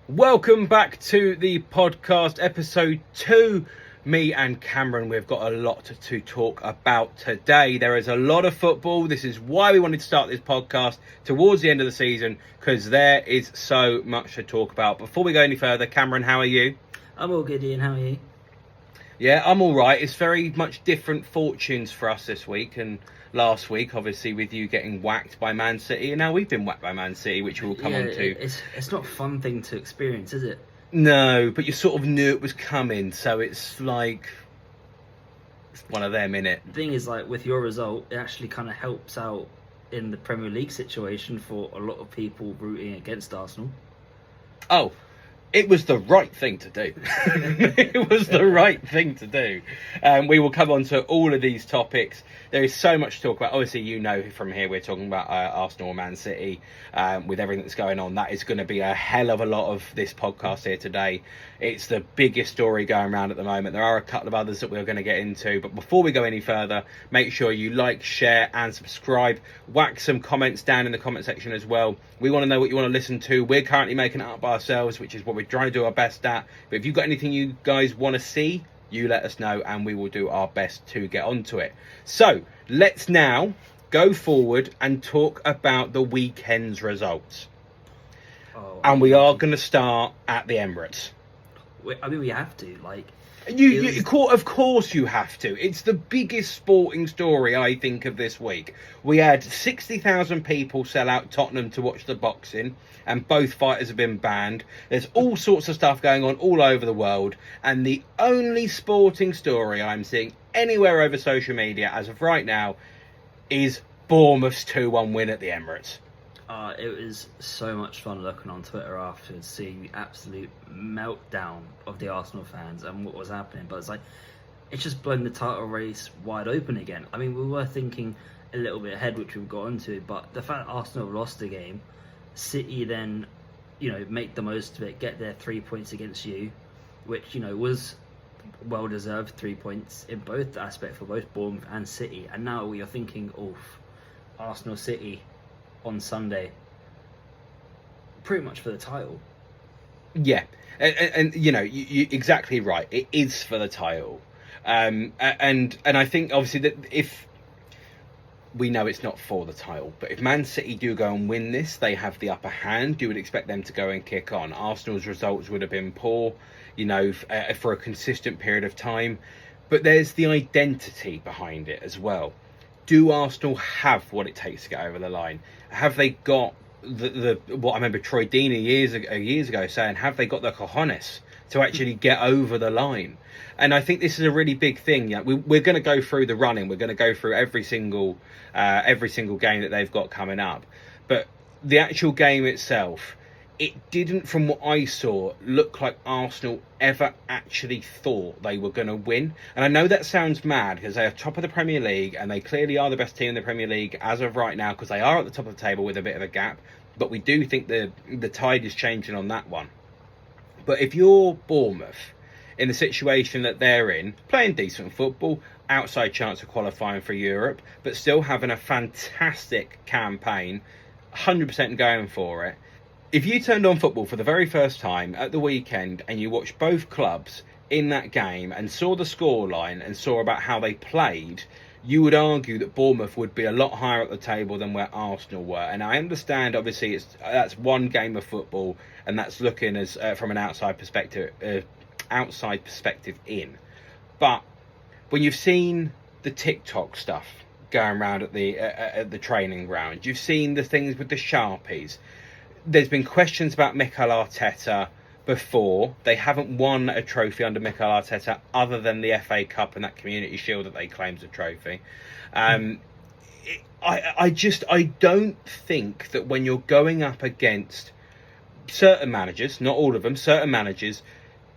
Welcome back to the podcast, episode 2. Me and Cameron, we've got a lot to talk about today. There is a lot of football. This is why we wanted to start this podcast towards the end of the season, because there is so much to talk about. Before we go any further, Cameron, how are you? I'm all good, Ian. How are you? Yeah, I'm all right. It's very much different fortunes for us this week and last week, obviously, with you getting whacked by Man City. And now we've been whacked by Man City, which we'll come on to. It's not a fun thing to experience, is it? No, but you sort of knew it was coming, so it's like it's one of them, innit? The thing is, like, with your result, it actually kind of helps out in the Premier League situation for a lot of people rooting against Arsenal. Oh, it was the right thing to do. It was the right thing to do. We will come on to all of these topics. There is so much to talk about. Obviously, you know from here we're talking about Arsenal and Man City with everything that's going on. That is going to be a hell of a lot of this podcast here today. It's the biggest story going around at the moment. There are a couple of others that we're going to get into. But before we go any further, make sure you like, share and subscribe. Whack some comments down in the comment section as well. We want to know what you want to listen to. We're currently making it up by ourselves, which is what we're trying to do our best at. But if you've got anything you guys want to see, you let us know and we will do our best to get onto it. So let's now go forward and talk about the weekend's results. And we are going to start at the Emirates. I mean, we have to. Of course you have to. It's the biggest sporting story, I think, of this week. We had 60,000 people sell out Tottenham to watch the boxing, and both fighters have been banned. There's all sorts of stuff going on all over the world, and the only sporting story I'm seeing anywhere over social media as of right now is Bournemouth's 2-1 win at the Emirates. It was so much fun looking on Twitter afterwards, seeing the absolute meltdown of the Arsenal fans and what was happening. But it's just blown the title race wide open again. I mean, we were thinking a little bit ahead, which we've got onto, but the fact that Arsenal lost the game, City then, make the most of it, get their 3 points against you, which, was well-deserved 3 points in both aspects for both Bournemouth and City. And now we are thinking, Arsenal City on Sunday, pretty much for the title. Yeah, and you're exactly right. It is for the title, and I think obviously that if we know it's not for the title, but if Man City do go and win this, they have the upper hand. You would expect them to go and kick on. Arsenal's results would have been poor, for a consistent period of time, but there's the identity behind it as well. Do Arsenal have what it takes to get over the line? Have they got the what I remember Troy Deeney years ago saying, have they got the cojones to actually get over the line? And I think this is a really big thing. Yeah, we're going to go through the running. We're going to go through every single game that they've got coming up. But the actual game itself, it didn't, from what I saw, look like Arsenal ever actually thought they were going to win. And I know that sounds mad because they are top of the Premier League and they clearly are the best team in the Premier League as of right now, because they are at the top of the table with a bit of a gap. But we do think the tide is changing on that one. But if you're Bournemouth, in the situation that they're in, playing decent football, outside chance of qualifying for Europe, but still having a fantastic campaign, 100% going for it, if you turned on football for the very first time at the weekend and you watched both clubs in that game and saw the scoreline and saw about how they played, you would argue that Bournemouth would be a lot higher at the table than where Arsenal were. And I understand, obviously, that's one game of football, and that's looking as from an outside perspective in. But when you've seen the TikTok stuff going around at the training ground, you've seen the things with the Sharpies. There's been questions about Mikel Arteta before. They haven't won a trophy under Mikel Arteta other than the FA Cup and that Community Shield that they claim is a trophy. I don't think that when you're going up against certain managers, not all of them, certain managers,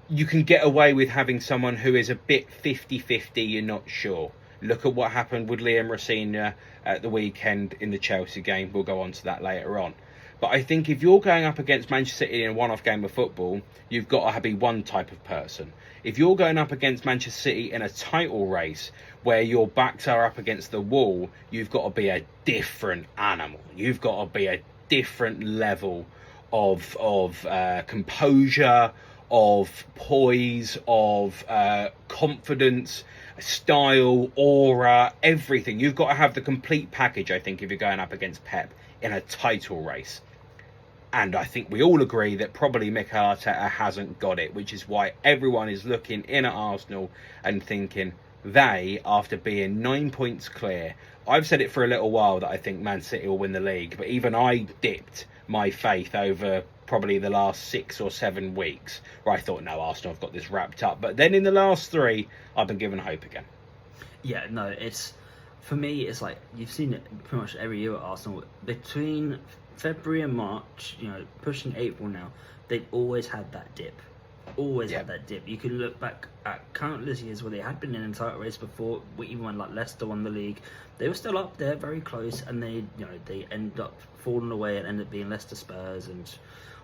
you can get away with having someone who is a bit 50-50, you're not sure. Look at what happened with Liam Rosenior at the weekend in the Chelsea game. We'll go on to that later on. But I think if you're going up against Manchester City in a one-off game of football, you've got to be one type of person. If you're going up against Manchester City in a title race where your backs are up against the wall, you've got to be a different animal. You've got to be a different level of composure, of poise, of confidence, style, aura, everything. You've got to have the complete package, I think, if you're going up against Pep in a title race. And I think we all agree that probably Mikel Arteta hasn't got it, which is why everyone is looking in at Arsenal and thinking they, after being 9 points clear, I've said it for a little while that I think Man City will win the league, but even I dipped my faith over probably the last 6 or 7 weeks, where I thought, no, Arsenal have got this wrapped up. But then in the last 3, I've been given hope again. Yeah, no, it's, for me, it's like, you've seen it pretty much every year at Arsenal. Between February and March, pushing April now, they've always had that dip. Always had that dip. You can look back at countless years where they had been in a title race before, even when like Leicester won the league, they were still up there, very close, and they end up falling away and end up being Leicester Spurs, and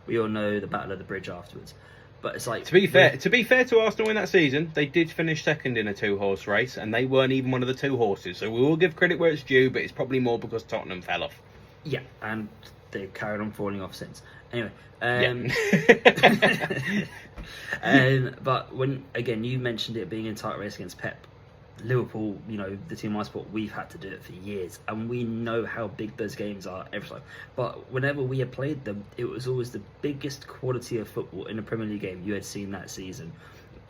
we all know the battle of the bridge afterwards. But it's like, to be fair to Arsenal in that season, they did finish second in a 2-horse race, and they weren't even one of the 2 horses. So we will give credit where it's due, but it's probably more because Tottenham fell off. Yeah, and they've carried on falling off since. Anyway, but when, again, you mentioned it being in a tight race against Pep, Liverpool, the team I support, we've had to do it for years, and we know how big those games are every time. But whenever we had played them, it was always the biggest quality of football in a Premier League game you had seen that season.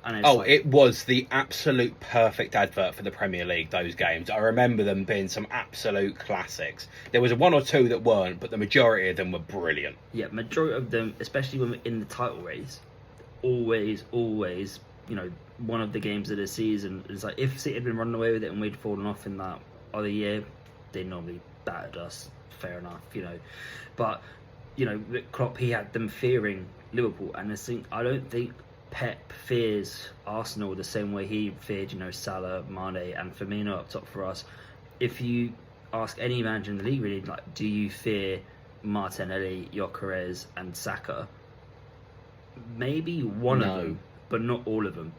And it was the absolute perfect advert for the Premier League, those games. I remember them being some absolute classics. There was 1 or 2 that weren't, but the majority of them were brilliant. Yeah, majority of them, especially when we're in the title race, always, one of the games of the season is like, if City had been running away with it and we'd fallen off in that other year, they normally battered us, fair enough, But, Klopp, he had them fearing Liverpool, and I don't think Pep fears Arsenal the same way he feared, Salah, Mane and Firmino up top for us. If you ask any manager in the league, really, like, do you fear Martinelli, Gyökeres and Saka? Maybe one of them, but not all of them.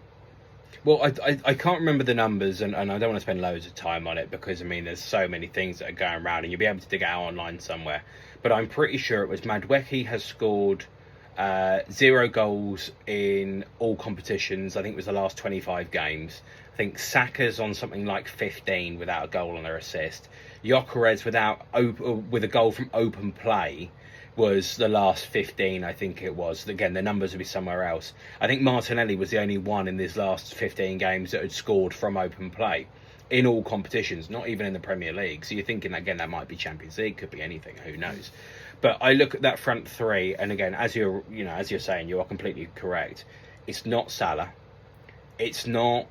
Well, I can't remember the numbers, and I don't want to spend loads of time on it because, there's so many things that are going around, and you'll be able to dig it out online somewhere. But I'm pretty sure it was Madueke has scored 0 goals in all competitions. I think it was the last 25 games. I think Saka's on something like 15 without a goal or assist. Gyökeres with a goal from open play was the last 15, I think it was. Again, the numbers would be somewhere else. I think Martinelli was the only one in these last 15 games that had scored from open play in all competitions, not even in the Premier League. So you're thinking, again, that might be Champions League, could be anything, who knows. But I look at that front 3, and again, as you're saying, you are completely correct. It's not Salah. It's not,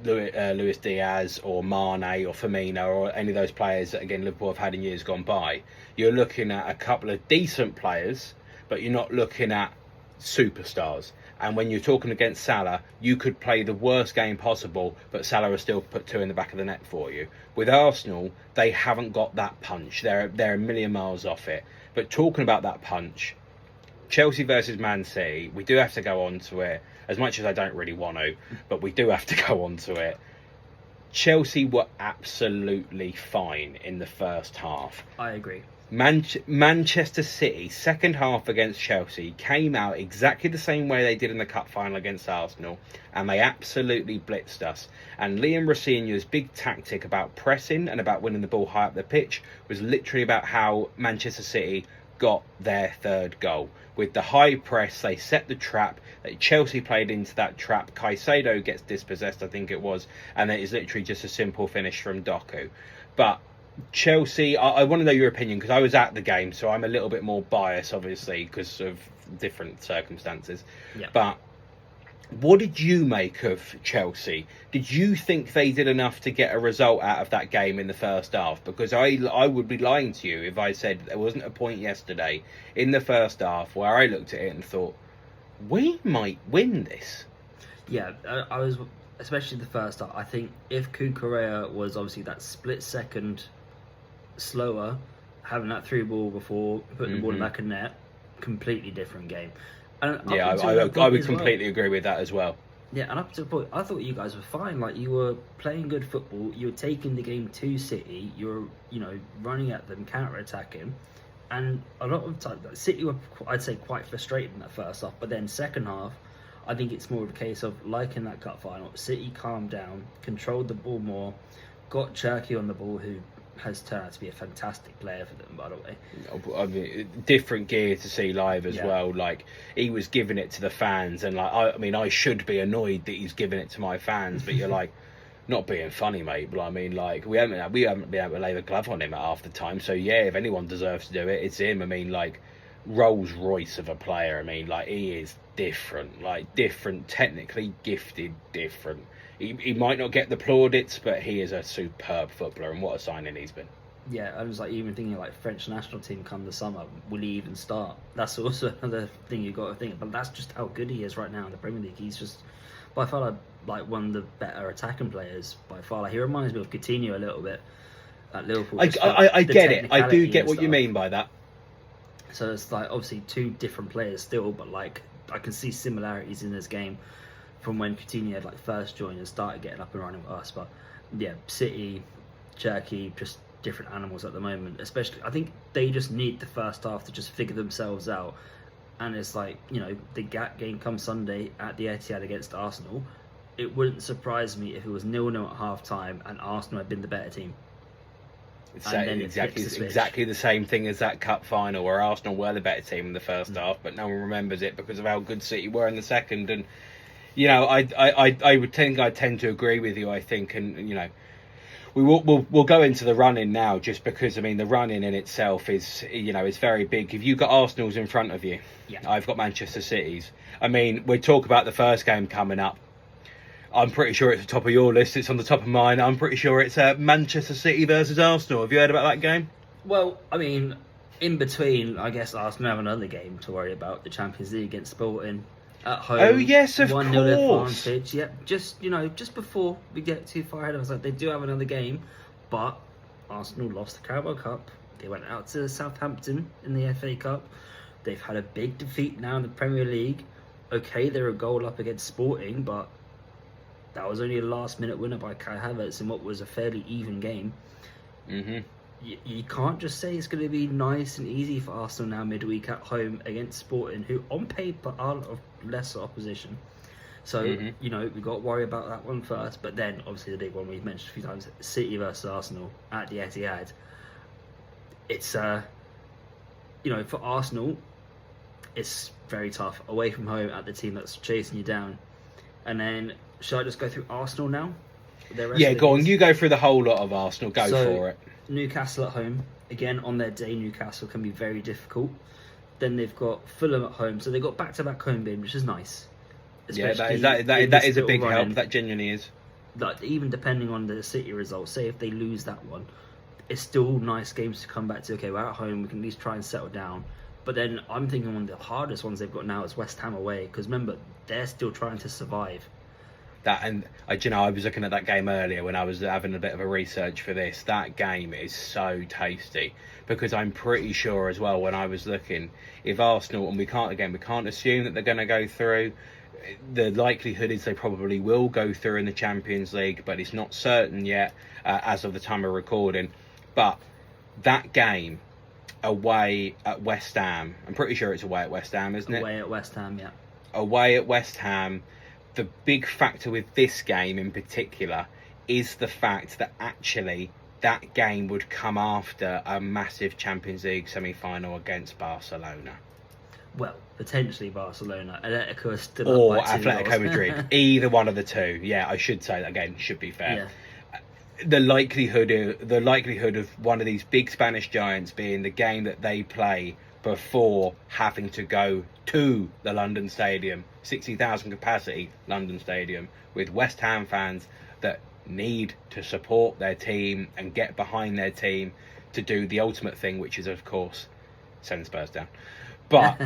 Luis Diaz or Mane or Firmino or any of those players that, again, Liverpool have had in years gone by. You're looking at a couple of decent players, but you're not looking at superstars. And when you're talking against Salah, you could play the worst game possible, but Salah will still put 2 in the back of the net for you. With Arsenal, they haven't got that punch. They're a million miles off it. But talking about that punch, Chelsea versus Man City, we do have to go on to it, as much as I don't really want to, but we do have to go on to it. Chelsea were absolutely fine in the first half. I agree. Manchester City, second half against Chelsea, came out exactly the same way they did in the cup final against Arsenal, and they absolutely blitzed us. And Liam Rosenior's big tactic about pressing and about winning the ball high up the pitch was literally about how Manchester City got their 3rd goal. With the high press, they set the trap. Chelsea played into that trap. Caicedo gets dispossessed, I think it was, and it is literally just a simple finish from Doku. But Chelsea, I want to know your opinion because I was at the game, so I'm a little bit more biased, obviously, because of different circumstances. Yeah. But what did you make of Chelsea? Did you think they did enough to get a result out of that game in the first half? Because I would be lying to you if I said there wasn't a point yesterday in the first half where I looked at it and thought, we might win this. Yeah, I was, especially the first half. I think if Cucurella was obviously that split second slower, having that through ball before putting the ball in the back of net, completely different game. And yeah, I would completely agree with that as well. Yeah, and up to the point, I thought you guys were fine. Like, you were playing good football. You were taking the game to City. You were, running at them, counter-attacking. And a lot of times, City were, I'd say, quite frustrated in that first half. But then second half, I think it's more of a case of, like in that cup final, City calmed down, controlled the ball more, got Cherky on the ball, who has turned out to be a fantastic player for them, by the way. I mean, different gear to see live as well. Like, he was giving it to the fans, and like, I mean, I should be annoyed that he's giving it to my fans, but you're like, not being funny, mate. But I mean, like, we haven't been able to lay the glove on him at half the time. So yeah, if anyone deserves to do it, it's him. I mean, like, Rolls Royce of a player. I mean, like, he is different, technically gifted, different. He might not get the plaudits, but he is a superb footballer, and what a signing he's been. Yeah, I was like even thinking like French national team come the summer, will he even start? That's also another thing you got to think. But that's just how good he is right now in the Premier League. He's just by far like one of the better attacking players by far. Like, he reminds me of Coutinho a little bit at Liverpool. I get it. I do get what you mean by that. So it's like obviously two different players still, but like I can see similarities in this game from when Coutinho had like first joined and started getting up and running with us. But yeah, City, Cherky, just different animals at the moment. Especially, I think they just need the first half to just figure themselves out. And it's like, you know, the game comes Sunday at the Etihad against Arsenal. It wouldn't surprise me if it was 0-0 at half time and Arsenal had been the better team. It's exactly the same thing as that cup final where Arsenal were the better team in the first half, but no one remembers it because of how good City were in the second. And you know, I would tend to agree with you. I think, and you know, we'll go into the run-in now, just because I mean the run-in in itself is, you know, it's very big. If you've got Arsenal's in front of you, I've got Manchester City's. I mean, we talk about the first game coming up. I'm pretty sure it's the top of your list. It's on the top of mine. I'm pretty sure it's Manchester City versus Arsenal. Have you heard about that game? Well, I mean, in between, I guess Arsenal have another game to worry about, the Champions League against Sporting at home. Oh yes, of 1-0 advantage. Yep, just before we get too far ahead of us, like, they do have another game, but Arsenal lost the Carabao Cup. They went out to Southampton in the FA Cup. They've had a big defeat now in the Premier League. Okay, they're a goal up against Sporting, but that was only a last-minute winner by Kai Havertz in what was a fairly even game. Mm-hmm. You can't just say it's going to be nice and easy for Arsenal now midweek at home against Sporting, who on paper are of lesser opposition. So, you know, we've got to worry about that one first. But then, obviously, the big one we've mentioned a few times, City versus Arsenal at the Etihad. It's, you know, for Arsenal, it's very tough. Away from home at the team that's chasing you down. And then, shall I just go through Arsenal now? Yeah, go on. You go through the whole lot of Arsenal. Go for it. Newcastle at home. Again, on their day, Newcastle can be very difficult. Then they've got Fulham at home. So they've got back-to-back home games, which is nice. Yeah, that is a big help. That genuinely is. Like, even depending on the City results, say if they lose that one, it's still nice games to come back to. Okay, we're at home. We can at least try and settle down. But then I'm thinking one of the hardest ones they've got now is West Ham away. Because remember, they're still trying to survive. I was looking at that game earlier when I was having a bit of a research for this. That game is so tasty because I'm pretty sure as well when I was looking, if Arsenal, and we can't assume that they're going to go through. The likelihood is they probably will go through in the Champions League, but it's not certain yet as of the time of recording. But that game away at West Ham, I'm pretty sure it's away at West Ham, isn't it? Away at West Ham, yeah. Away at West Ham. The big factor with this game in particular is the fact that actually that game would come after a massive Champions League semi-final against Barcelona. Well, potentially Barcelona. Atletico is still or up by 2 Atletico goals. Madrid. Either one of the two. Yeah, I should say that again. Should be fair. Yeah. The likelihood of one of these big Spanish giants being the game that they play before having to go to the London Stadium, 60,000 capacity London Stadium, with West Ham fans that need to support their team and get behind their team to do the ultimate thing, which is, of course, send Spurs down. But,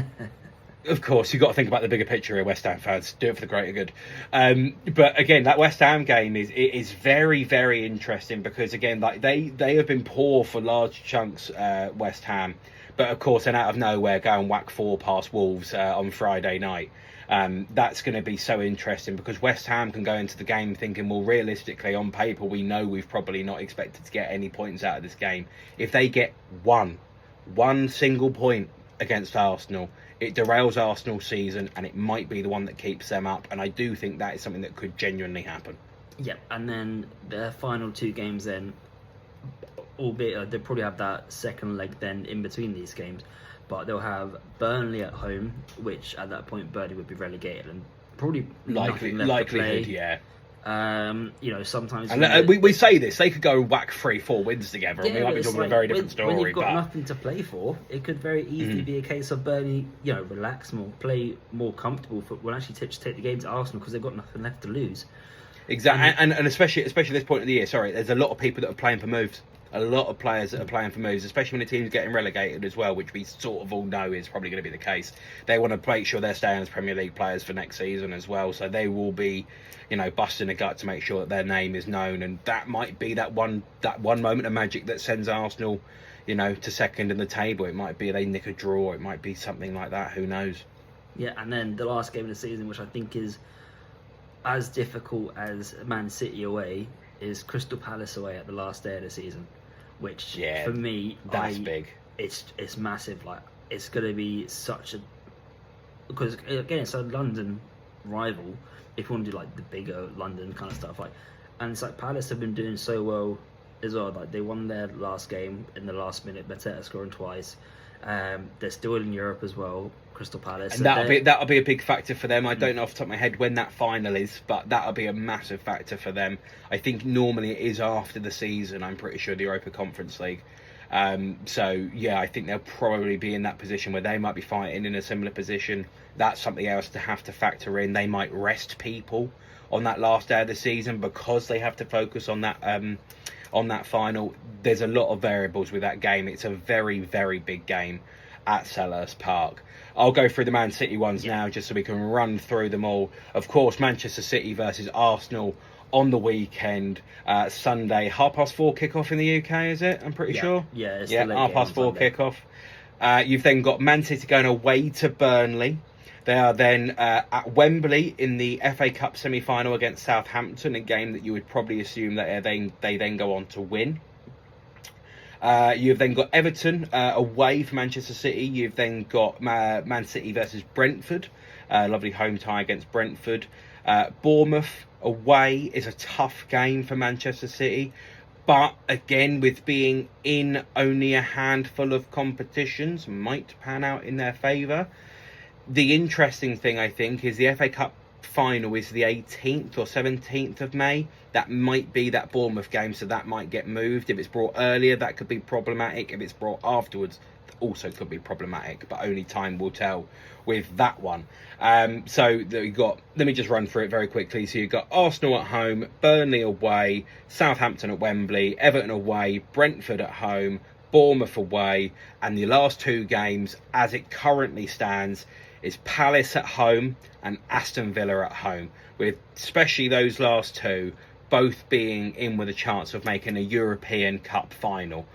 of course, you've got to think about the bigger picture here, West Ham fans. Do it for the greater good. But, again, that West Ham game is very, very interesting because, again, like they have been poor for large chunks, West Ham. But, of course, and out of nowhere, go and whack 4 past Wolves on Friday night. That's going to be so interesting because West Ham can go into the game thinking, well, realistically, on paper, we know we've probably not expected to get any points out of this game. If they get one one single point against Arsenal, it derails Arsenal's season, and it might be the one that keeps them up. And I do think that is something that could genuinely happen. Yeah, and then their final 2 games then, albeit they'll probably have that second leg then in between these games, but they'll have Burnley at home, which at that point Burnley would be relegated and probably nothing left to play. Yeah. Sometimes and we say this, they could go and whack 3-4 wins together, and we might be talking a very different story. When you've got nothing to play for, it could very easily be a case of Burnley, relax more, play more comfortable football, and actually take the game to Arsenal because they've got nothing left to lose. Exactly, and especially at this point of the year, there's a lot of people that are playing for moves. A lot of players that are playing for moves, especially when the team's getting relegated as well, which we sort of all know is probably going to be the case. They want to make sure they're staying as Premier League players for next season as well, so they will be, busting the gut to make sure that their name is known, and that might be that one moment of magic that sends Arsenal, to second in the table. It might be they nick a draw, it might be something like that. Who knows? Yeah, and then the last game of the season, which I think is as difficult as Man City away, is Crystal Palace away at the last day of the season. Which for me, that's big. It's massive. Like, it's going to be such a, because again, it's a London rival. If you want to do like the bigger London kind of stuff, and it's like Palace have been doing so well as well. Like, they won their last game in the last minute, Mateta scoring twice. They're still in Europe as well, Crystal Palace, and that'll be a big factor for them. I don't know off the top of my head when that final is, but that'll be a massive factor for them. I think normally it is after the season, I'm pretty sure, the Europa Conference League. I think they'll probably be in that position where they might be fighting in a similar position. That's something else to have to factor in. They might rest people on that last day of the season because they have to focus on that final. There's a lot of variables with that game. It's a very, very big game at Selhurst Park. I'll go through the Man City ones now just so we can run through them all. Of course, Manchester City versus Arsenal on the weekend, Sunday, 4:30 kickoff in the UK, is it? I'm pretty sure. Yeah, it's 4:30 kickoff. You've then got Man City going away to Burnley. They are then at Wembley in the FA Cup semi-final against Southampton, a game that you would probably assume that they then go on to win. You've then got Everton away for Manchester City. You've then got Man City versus Brentford. Lovely home tie against Brentford. Bournemouth away is a tough game for Manchester City. But again, with being in only a handful of competitions, might pan out in their favour. The interesting thing, I think, is the FA Cup final is the 18th or 17th of May. That might be that Bournemouth game, so that might get moved. If it's brought earlier, that could be problematic. If it's brought afterwards, also could be problematic, but only time will tell with that one. So you got, let me just run through it very quickly. So you've got Arsenal at home, Burnley away, Southampton at Wembley, Everton away, Brentford at home, Bournemouth away, and the last 2 games, as it currently stands, is Palace at home and Aston Villa at home, with especially those last 2 both being in with a chance of making a European Cup final.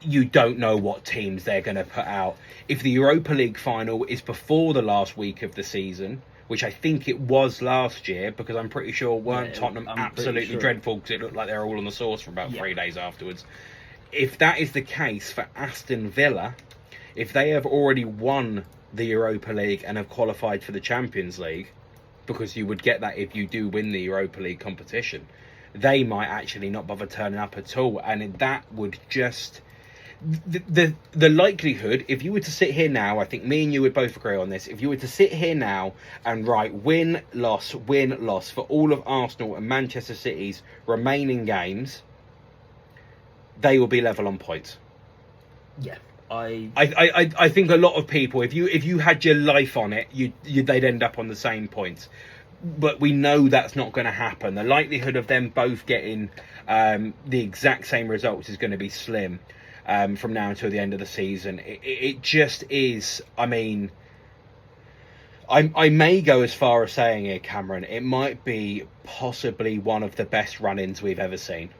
You don't know what teams they're going to put out. If the Europa League final is before the last week of the season, which I think it was last year, because I'm pretty sure Tottenham absolutely dreadful because it looked like they were all on the sauce for about 3 days afterwards. If that is the case for Aston Villa, if they have already won the Europa League and have qualified for the Champions League, because you would get that if you do win the Europa League competition, they might actually not bother turning up at all, and that would just the likelihood, if you were to sit here now, I think me and you would both agree on this, if you were to sit here now and write win loss for all of Arsenal and Manchester City's remaining games, they will be level on points. Yeah. I think a lot of people, if you had your life on it, they'd end up on the same points. But we know that's not going to happen. The likelihood of them both getting the exact same results is going to be slim from now until the end of the season. It just is. I mean, I may go as far as saying here, Cameron, it might be possibly one of the best run-ins we've ever seen.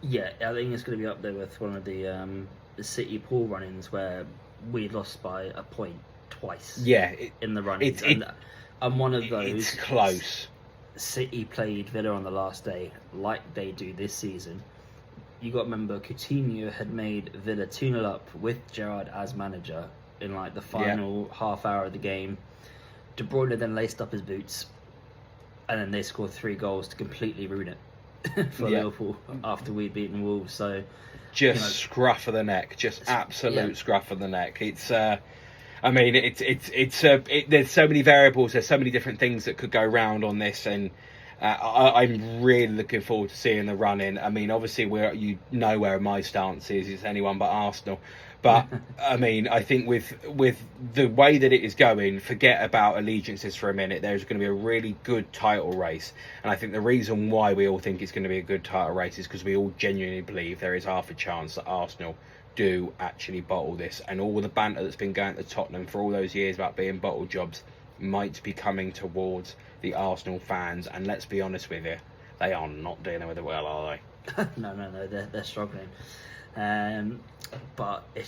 Yeah, I think it's going to be up there with one of the City pool run-ins where we lost by a point twice. Yeah, in the run-ins, and one of those. It's close. City played Villa on the last day, like they do this season. you got to remember Coutinho had made Villa 2-0 up with Gerrard as manager in like the final half hour of the game. De Bruyne then laced up his boots, and then they scored 3 goals to completely ruin it for Liverpool after we'd beaten Wolves. So just scruff of the neck, just absolute scruff of the neck. It's I mean, there's so many variables, there's so many different things that could go round on this, and I'm really looking forward to seeing the run-in. I mean, obviously, you know where my stance is. It's anyone but Arsenal. But, I mean, I think with the way that it is going, forget about allegiances for a minute. There's going to be a really good title race. And I think the reason why we all think it's going to be a good title race is because we all genuinely believe there is half a chance that Arsenal do actually bottle this. And all the banter that's been going to Tottenham for all those years about being bottle jobs might be coming towards the Arsenal fans, and let's be honest with you, they are not dealing with it well, are they? No, they're struggling. But I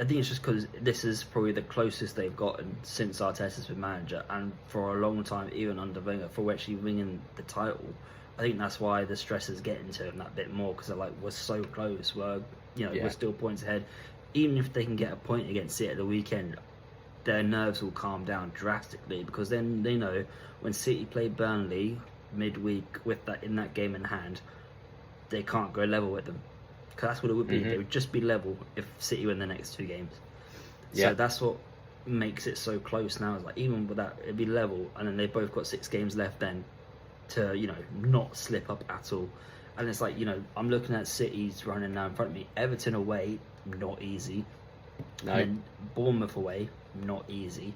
think it's just because this is probably the closest they've gotten since Arteta's been manager, and for a long time, even under Wenger, for actually winning the title. I think that's why the stress is getting to them that bit more, because they're like, we're so close, we're still points ahead. Even if they can get a point against City at the weekend, their nerves will calm down drastically, because then they know when City play Burnley midweek with that in that game in hand, they can't go level with them, because that's what it would be. They would just be level if City win the next 2 games. So that's what makes it so close now. Is like, even with that, it'd be level, and then they've both got 6 games left then to not slip up at all. And it's like, I'm looking at City's running now in front of me. Everton away, not easy. No. And then Bournemouth away, not easy.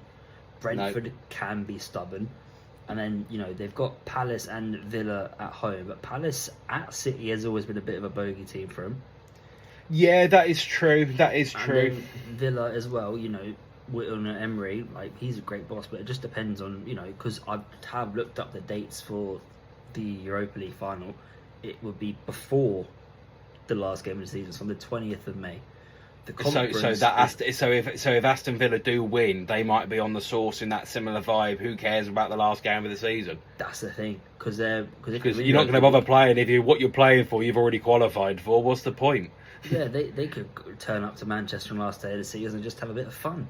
Brentford can be stubborn. And then, they've got Palace and Villa at home. But Palace at City has always been a bit of a bogey team for them. Yeah, that is true. That is true. And then Villa as well, with Emery, like, he's a great boss. But it just depends on, because I have looked up the dates for the Europa League final. It would be before the last game of the season, so on the 20th of May. So if Aston Villa do win, they might be on the source in that similar vibe. Who cares about the last game of the season? That's the thing, because you're not going to bother playing if what you're playing for you've already qualified for. What's the point? Yeah, they could turn up to Manchester on the last day of the season and just have a bit of fun.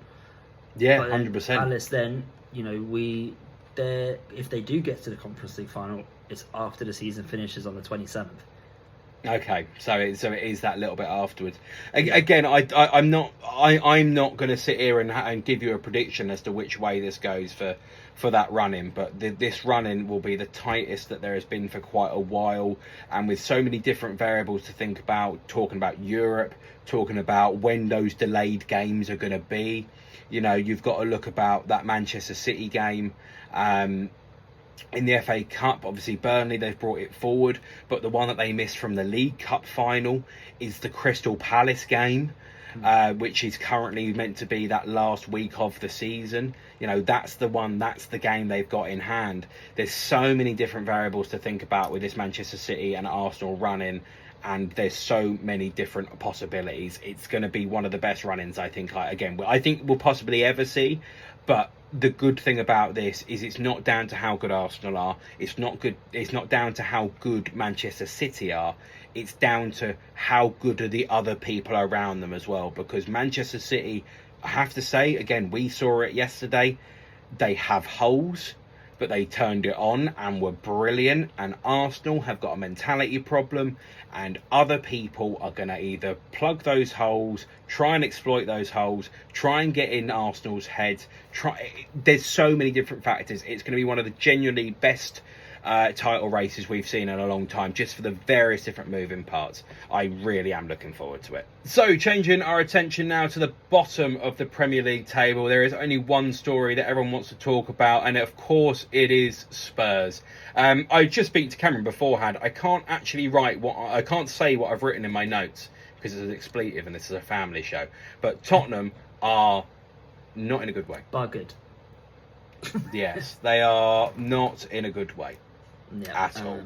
Yeah, 100%. Palace then, if they do get to the Conference League final, it's after the season finishes on the 27th. Okay, so it is that little bit afterwards. Again, I'm not going to sit here and give you a prediction as to which way this goes for that run-in, but this run-in will be the tightest that there has been for quite a while, and with so many different variables to think about, talking about Europe, talking about when those delayed games are going to be. You've got to look about that Manchester City game. In the FA Cup, obviously Burnley, they've brought it forward, but the one that they missed from the League Cup final is the Crystal Palace game, which is currently meant to be that last week of the season. That's the game they've got in hand. There's so many different variables to think about with this Manchester City and Arsenal run-in, and there's so many different possibilities. It's going to be one of the best run-ins, I think. I think we'll possibly ever see, but the good thing about this is it's not down to how good Arsenal are. It's not down to how good Manchester City are. It's down to how good are the other people around them as well. Because Manchester City, I have to say, again, we saw it yesterday. They have holes, but they turned it on and were brilliant. And Arsenal have got a mentality problem, and other people are going to either plug those holes, try and exploit those holes, try and get in Arsenal's heads. There's so many different factors. It's going to be one of the genuinely best title races we've seen in a long time, just for the various different moving parts. I really am looking forward to it. So, changing our attention now to the bottom of the Premier League table, there is only one story that everyone wants to talk about, and of course it is Spurs. I just speak to Cameron beforehand. I can't actually I can't say what I've written in my notes because it's an expletive and this is a family show. But Tottenham are not in a good way. Buggered. Yes, they are not in a good way. At all.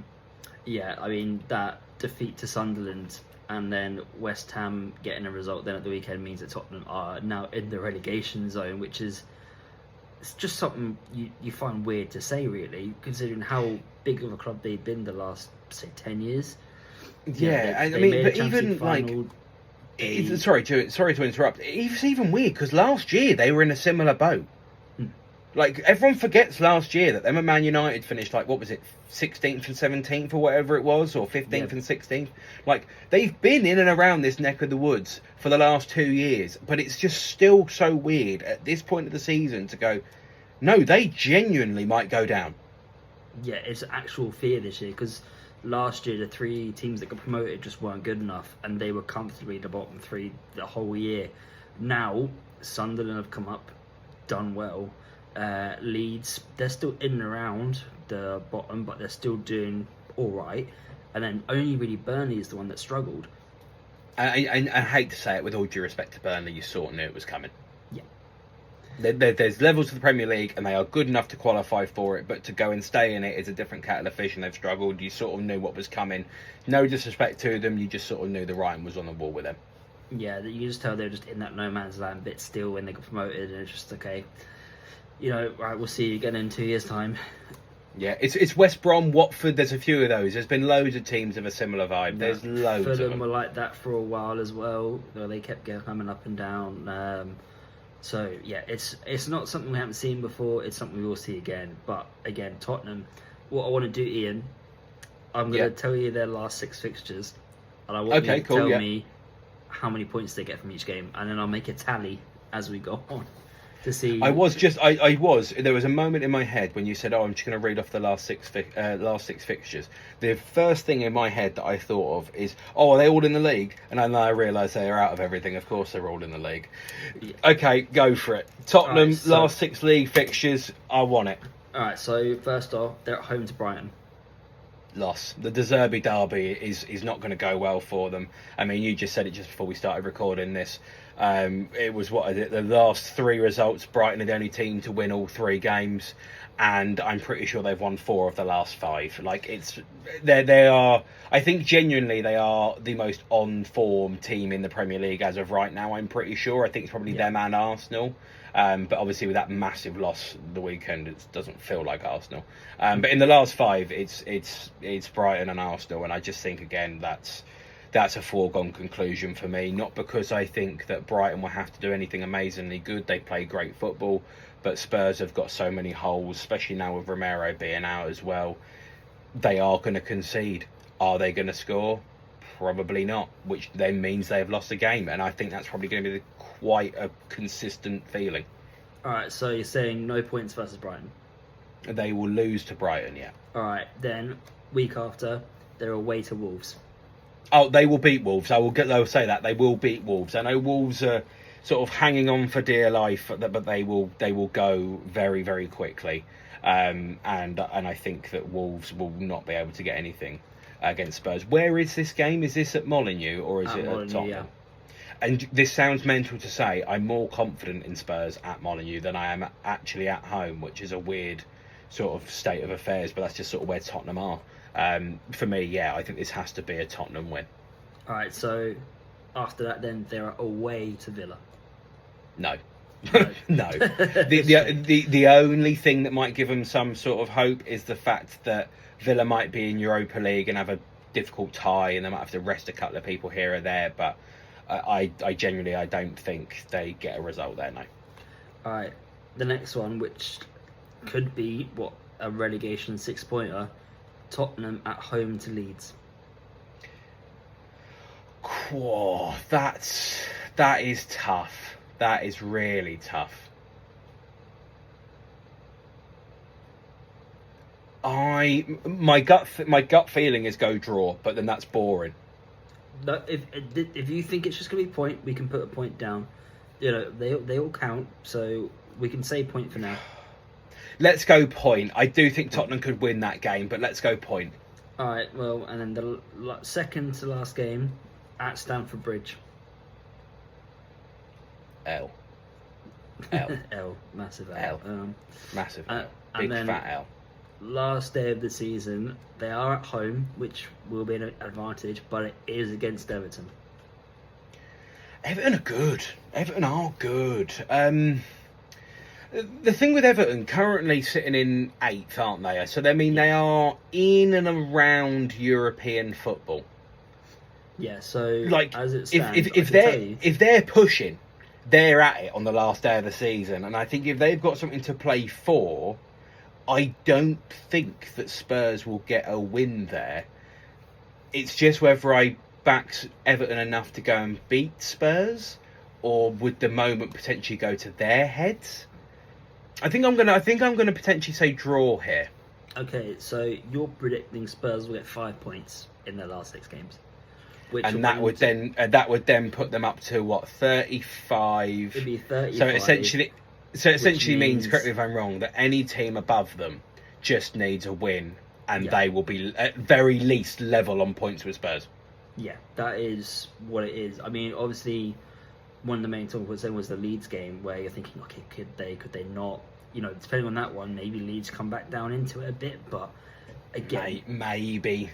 Yeah, I mean, that defeat to Sunderland and then West Ham getting a result then at the weekend means that Tottenham are now in the relegation zone, which is it's just something you find weird to say, really, considering how big of a club they've been the last, say, 10 years. Yeah, and I they mean, made a but Champions even League like, final. sorry to interrupt. It's even weird because last year they were in a similar boat. Like, everyone forgets last year that them and Man United finished, like, what was it, 16th and 17th or whatever it was, or 15th and 16th. Like, they've been in and around this neck of the woods for the last 2 years, but it's just still so weird at this point of the season to go, no, they genuinely might go down. Yeah, it's actual fear this year because last year the 3 teams that got promoted just weren't good enough, and they were comfortably the bottom 3 the whole year. Now Sunderland have come up, done well. Leeds, they're still in and around the bottom, but they're still doing all right. And then only really Burnley is the one that struggled. I hate to say it, with all due respect to Burnley, you sort of knew it was coming. Yeah. There's levels of the Premier League, and they are good enough to qualify for it, but to go and stay in it is a different kettle of fish, and they've struggled. You sort of knew what was coming. No disrespect to them, you just sort of knew the writing was on the wall with them. Yeah, you just tell they're just in that no man's land bit still when they got promoted, and it's just okay. You know, right, we'll see you again in 2 years' time. Yeah, it's West Brom, Watford, there's a few of those. There's been loads of teams of a similar vibe. There's loads of them. Fulham were like that for a while as well. They kept coming up and down. So, yeah, it's not something we haven't seen before. It's something we will see again. But, again, Tottenham, what I want to do, Ian, I'm going to tell you their last 6 fixtures. And I want you to tell me how many points they get from each game. And then I'll make a tally as we go on. To see, there was a moment in my head when you said, "Oh, I'm just going to read off the last six fixtures." The first thing in my head that I thought of is, "Oh, are they all in the league?" And then I realised they are out of everything. Of course, they're all in the league. Yeah. Okay, go for it. Tottenham, last 6 league fixtures. I want it. All right. So first off, they're at home to Brighton. Loss. The De Zerbi derby is not going to go well for them. I mean, you just said it just before we started recording this. It was the last 3 results. Brighton are the only team to win all 3 games, and I'm pretty sure they've won 4 of the last 5. Like, they are. I think genuinely they are the most on form team in the Premier League as of right now. I'm pretty sure. I think it's probably them and Arsenal. But obviously with that massive loss the weekend, it doesn't feel like Arsenal. But in the last 5, it's Brighton and Arsenal, and I just think again that's a foregone conclusion for me. Not because I think that Brighton will have to do anything amazingly good. They play great football, but Spurs have got so many holes, especially now with Romero being out as well. They are going to concede. Are they going to score? Probably not, which then means they have lost a game, and I think that's probably going to be quite a consistent feeling. All right, so you're saying no points versus Brighton? They will lose to Brighton, yeah. All right, then week after they're away to Wolves. Oh, they will beat Wolves. I will say that they will beat Wolves. I know Wolves are sort of hanging on for dear life, but they will go very, very quickly. And I think that Wolves will not be able to get anything against Spurs. Where is this game? Is this at Molineux or is it at Tottenham? Yeah. And this sounds mental to say, I'm more confident in Spurs at Molineux than I am actually at home, which is a weird sort of state of affairs, but that's just sort of where Tottenham are. For me, yeah, I think this has to be a Tottenham win. All right, so after that, then they're away to Villa. No. No. The only thing that might give them some sort of hope is the fact that Villa might be in Europa League and have a difficult tie, and they might have to rest a couple of people here or there, but I genuinely don't think they get a result there, no. All right, the next one, which could be a relegation 6-pointer, Tottenham at home to Leeds. Whoa, that is tough. That is really tough. My gut feeling is go draw, but then that's boring. No, if you think it's just going to be point, we can put a point down. You know, they all count, so we can say point for now. Let's go point. I do think Tottenham could win that game, but let's go point. All right, well, and then the second to last game at Stamford Bridge. L. L. Massive L. Massive L. Big fat L. Last day of the season, they are at home, which will be an advantage, but it is against Everton. Everton are good. Everton are good. The thing with Everton, currently sitting in 8th, aren't they? So, I mean, they are in and around European football. Yeah, so Like, as it stands, if they're pushing, they're at it on the last day of the season, and I think if they've got something to play for, I don't think that Spurs will get a win there. It's just whether I back Everton enough to go and beat Spurs, or would the moment potentially go to their heads? I think I'm gonna potentially say draw here. Okay, so you're predicting Spurs will get 5 points in their last 6 games, And that would then put them up to what, 35? It'd be 35. So essentially means, correct me if I'm wrong, that any team above them just needs a win, and they will be at very least level on points with Spurs. Yeah, that is what it is. I mean, obviously, one of the main talking points then was the Leeds game, where you're thinking, okay, could they not? You know, depending on that one, maybe Leeds come back down into it a bit, but again, maybe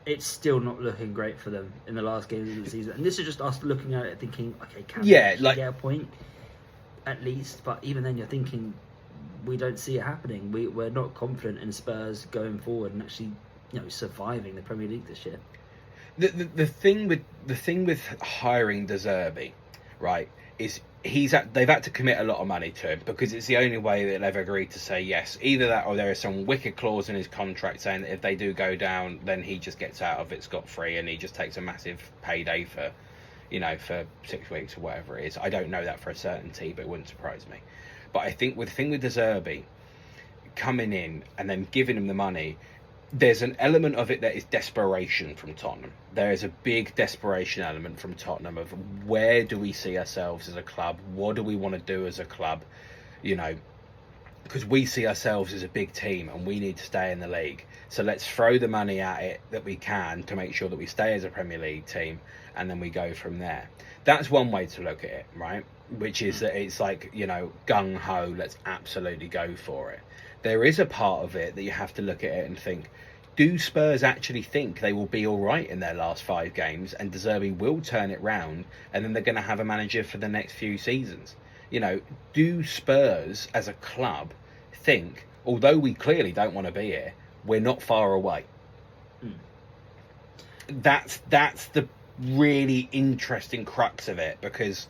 it's still not looking great for them in the last games of the season. And this is just us looking at it thinking, okay, can we actually get a point at least? But even then, you're thinking, we don't see it happening. We're not confident in Spurs going forward and actually, surviving the Premier League this year. The thing with hiring De Zerbi, right, is they've had to commit a lot of money to him, because it's the only way that they've agreed to say yes. Either that, or there is some wicked clause in his contract saying that if they do go down, then he just gets out of it scot-free, and he just takes a massive payday for 6 weeks or whatever it is. I don't know that for a certainty, but it wouldn't surprise me. But I think the thing with De Zerbi coming in and then giving him the money, there's an element of it that is desperation from Tottenham. There is a big desperation element from Tottenham of where do we see ourselves as a club? What do we want to do as a club? Because we see ourselves as a big team and we need to stay in the league. So let's throw the money at it that we can to make sure that we stay as a Premier League team, and then we go from there. That's one way to look at it, right? Which is that it's like, gung-ho, let's absolutely go for it. There is a part of it that you have to look at it and think, do Spurs actually think they will be all right in their last 5 games and De Zerbi will turn it round, and then they're going to have a manager for the next few seasons? Do Spurs as a club think, although we clearly don't want to be here, we're not far away? That's the really interesting crux of it, because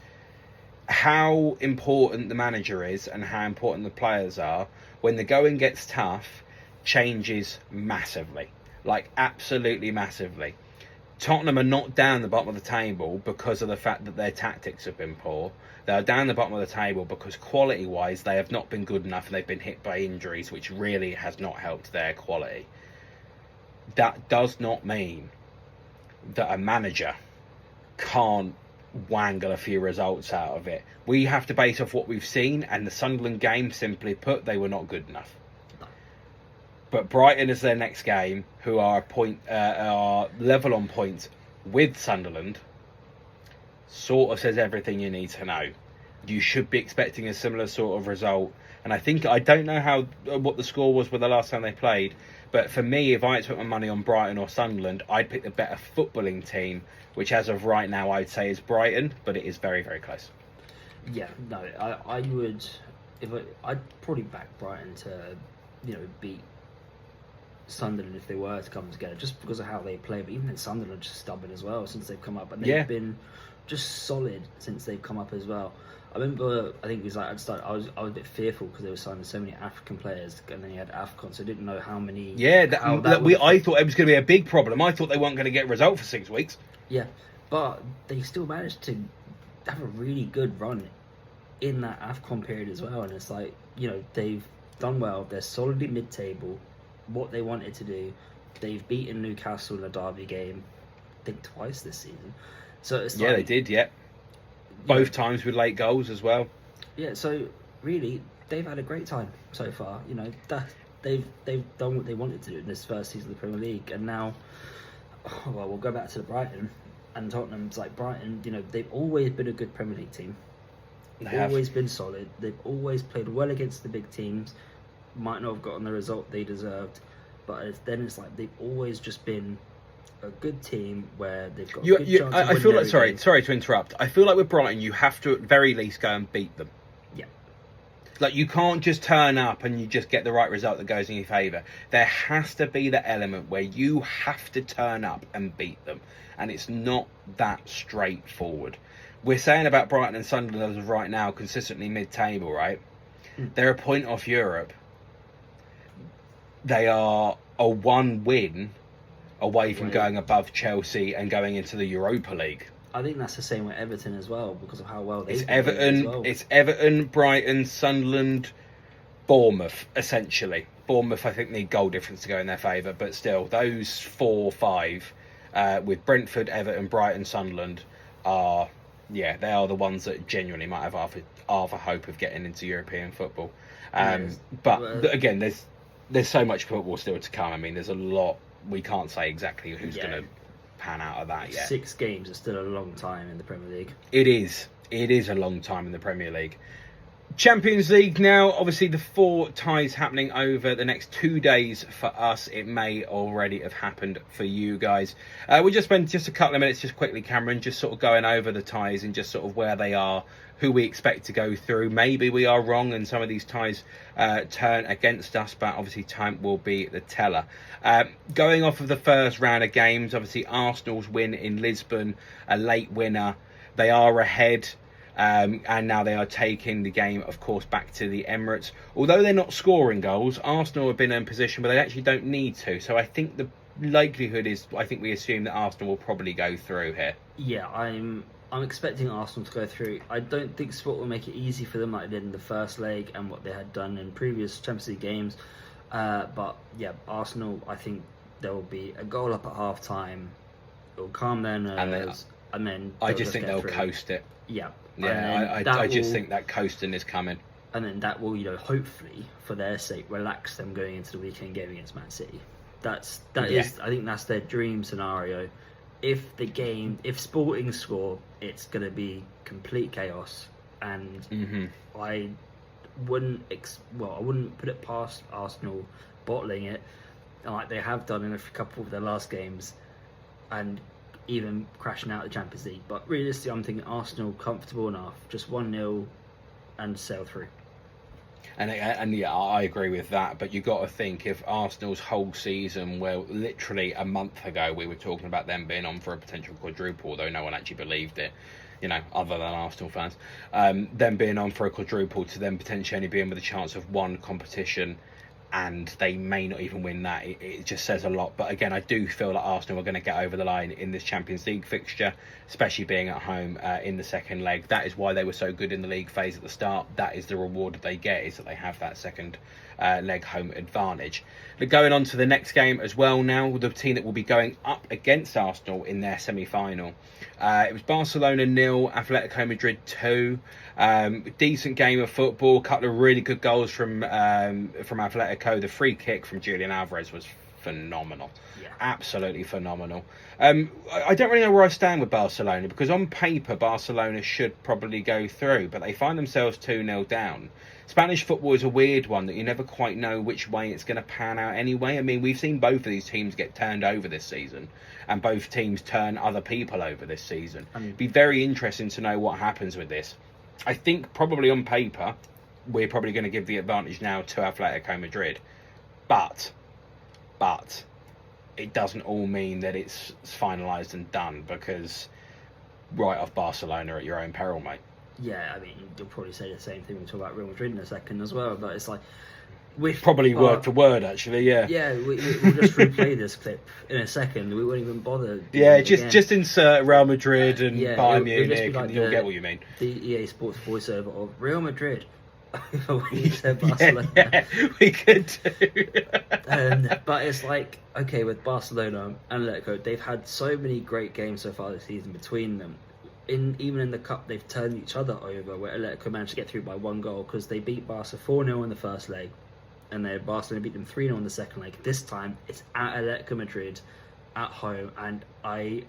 how important the manager is and how important the players are when the going gets tough changes massively, like absolutely massively. Tottenham are not down the bottom of the table because of the fact that their tactics have been poor. They are down the bottom of the table because quality wise they have not been good enough, and they've been hit by injuries, which really has not helped their quality. That does not mean that a manager can't wangle a few results out of it. We have to base off what we've seen, and the Sunderland game, simply put, they were not good enough. But Brighton is their next game, who are level on points with Sunderland, sort of says everything you need to know. You should be expecting a similar sort of result, and I don't know what the score was with the last time they played, but for me, if I had to put my money on Brighton or Sunderland, I'd pick the better footballing team, which as of right now I'd say is Brighton, but it is very, very close. Yeah, no, I would, I'd probably back Brighton to, beat Sunderland if they were to come together, just because of how they play. But even then, Sunderland are just stubborn as well since they've come up, and they've been just solid since they've come up as well. I remember, I think it was like I was a bit fearful because they were signing so many African players, and then you had AFCON, so I didn't know how many. Yeah, I thought it was going to be a big problem. I thought they weren't going to get a result for 6 weeks. Yeah, but they still managed to have a really good run in that AFCON period as well, and it's like, they've done well. They're solidly mid-table. What they wanted to do, they've beaten Newcastle in a derby game, I think twice this season. So it's like, they did, both times with late goals as well. Yeah, so really they've had a great time so far. They've done what they wanted to do in this first season of the Premier League, and now, we'll go back to the Brighton and Tottenham's. Like Brighton, they've always been a good Premier League team. They've always been solid. They've always played well against the big teams. Might not have gotten the result they deserved, but it's like they've always just been a good team where they've got a good chance of I feel like, winning sorry to interrupt. I feel like with Brighton, you have to at very least go and beat them. Yeah. Like, you can't just turn up and you just get the right result that goes in your favour. There has to be the element where you have to turn up and beat them. And it's not that straightforward. We're saying about Brighton and Sunderland as of right now, consistently mid-table, right? They're a point off Europe. They are a one win away from going above Chelsea and going into the Europa League. I think that's the same with Everton as well, because of how well they've It's been doing Everton. as well. It's Everton, Brighton, Sunderland, Bournemouth. Essentially, Bournemouth, I think, need goal difference to go in their favour, but still, those 4 or 5 with Brentford, Everton, Brighton, Sunderland are, they are the ones that genuinely might have half a hope of getting into European football. But again, there's so much football still to come. I mean, there's a lot. We can't say exactly who's going to pan out of that yet. 6 games is still a long time in the Premier League. It is a long time in the Premier League. Champions League now, obviously the 4 ties happening over the next 2 days for us. It may already have happened for you guys. We just spent just a couple of minutes just quickly, Cameron, just sort of going over the ties and just sort of where they are, who we expect to go through. Maybe we are wrong and some of these ties turn against us, but obviously time will be the teller. Going off of the first round of games, obviously Arsenal's win in Lisbon, a late winner. They are ahead. And now they are taking the game, of course, back to the Emirates. Although they're not scoring goals, Arsenal have been in a position where they actually don't need to. So I think the likelihood is, I think we assume that Arsenal will probably go through here. Yeah, I'm expecting Arsenal to go through. I don't think Sport will make it easy for them like they did in the first leg and what they had done in previous Champions League games. But yeah, Arsenal, I think there will be a goal up at half time. It will calm their nerves, and then I just think they'll coast it. Yeah. Yeah, I just think that coasting is coming. And then that will, hopefully, for their sake, relax them going into the weekend game against Man City. That is, I think that's their dream scenario. If Sporting score, it's going to be complete chaos. And I wouldn't put it past Arsenal bottling it, like they have done in a couple of their last games, and even crashing out of the Champions League. But realistically, I'm thinking Arsenal comfortable enough, just 1-0 and sail through. And yeah, I agree with that. But you've got to think, if Arsenal's whole season, well, literally a month ago, we were talking about them being on for a potential quadruple, although no one actually believed it, other than Arsenal fans. Them being on for a quadruple to them potentially only being with a chance of one competition, and they may not even win that. It just says a lot. But again, I do feel like Arsenal are going to get over the line in this Champions League fixture, especially being at home in the second leg. That is why they were so good in the league phase at the start. That is the reward that they get, is that they have that second leg home advantage. But going on to the next game as well now, the team that will be going up against Arsenal in their semi-final. It was Barcelona 0, Atletico Madrid 2. Decent game of football, a couple of really good goals from Atletico. The free kick from Julian Alvarez was phenomenal. Yeah. Absolutely phenomenal. I don't really know where I stand with Barcelona, because on paper Barcelona should probably go through, but they find themselves 2-0 down. Spanish football is a weird one that you never quite know which way it's going to pan out anyway. I mean, we've seen both of these teams get turned over this season, and both teams turn other people over this season. It'd be very interesting to know what happens with this. I think probably on paper, we're probably going to give the advantage now to Atletico Madrid. But it doesn't all mean that it's finalised and done, because right off Barcelona at your own peril, mate. Yeah, I mean, you'll probably say the same thing when we talk about Real Madrid in a second as well, but it's like... Probably word for word, actually, yeah. Yeah, we'll just replay this clip in a second. We won't even bother. Yeah, just insert Real Madrid and Bayern Munich, and you'll get what you mean. The EA Sports voiceover of Real Madrid. When you said Barcelona. Yeah, we could do. But it's like, okay, with Barcelona and Atletico, they've had so many great games so far this season between them. Even in the Cup, they've turned each other over, where Atletico managed to get through by 1 goal, because they beat Barca 4-0 in the first leg, and then Barcelona beat them 3-0 in the second leg. This time, it's at Atletico Madrid, at home, and I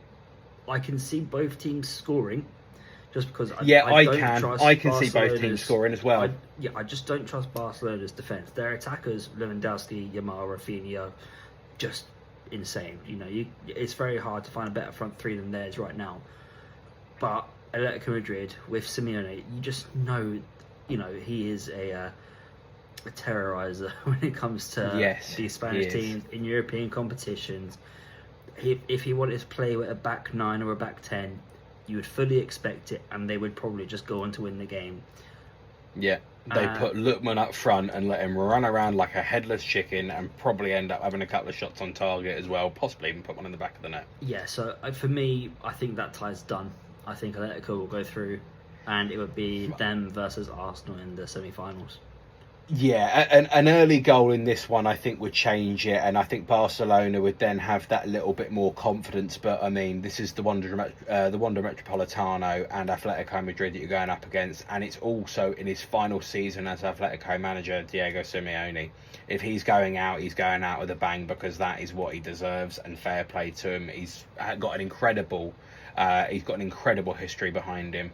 can see both teams scoring, just because I can see both teams scoring as well. I just don't trust Barcelona's defence. Their attackers, Lewandowski, Yamal, Rafinha, just insane. It's very hard to find a better front three than theirs right now. But Atletico Madrid with Simeone, you just know he is a terrorizer when it comes to Yes, these Spanish he is. teams in European competitions. If he wanted to play with a back 9 or a back 10, you would fully expect it, and they would probably just go on to win the game. Yeah, they put Lookman up front and let him run around like a headless chicken, and probably end up having a couple of shots on target as well, possibly even put one in the back of the net. Yeah, so for me, I think that tie's done. I think Atletico will go through, and it would be them versus Arsenal in the semi-finals. Yeah, an early goal in this one I think would change it, and I think Barcelona would then have that little bit more confidence. But I mean, this is the Wanda Metropolitano and Atletico Madrid that you're going up against, and it's also in his final season as Atletico manager, Diego Simeone. If he's going out with a bang, because that is what he deserves, and fair play to him. He's got an incredible history behind him.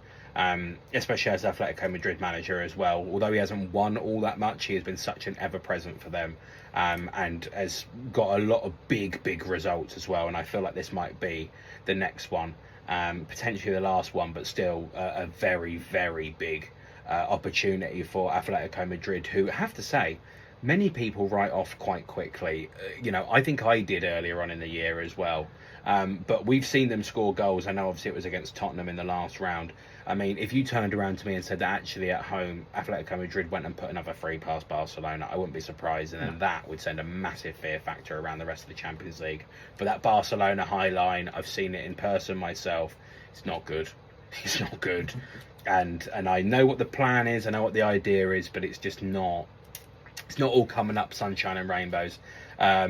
Especially as Atletico Madrid manager as well. Although he hasn't won all that much, he has been such an ever-present for them, and has got a lot of big results as well. And I feel like this might be the next one, potentially the last one, but still a very big opportunity for Atletico Madrid, who I have to say, many people write off quite quickly. I think I did earlier on in the year as well. But we've seen them score goals. I know obviously it was against Tottenham in the last round. I mean, if you turned around to me and said that actually at home Atletico Madrid went and put another 3 past Barcelona, I wouldn't be surprised, and then that would send a massive fear factor around the rest of the Champions League. But that Barcelona high line, I've seen it in person myself, it's not good. It's not good. And I know what the plan is, I know what the idea is, but it's just not. It's not all coming up sunshine and rainbows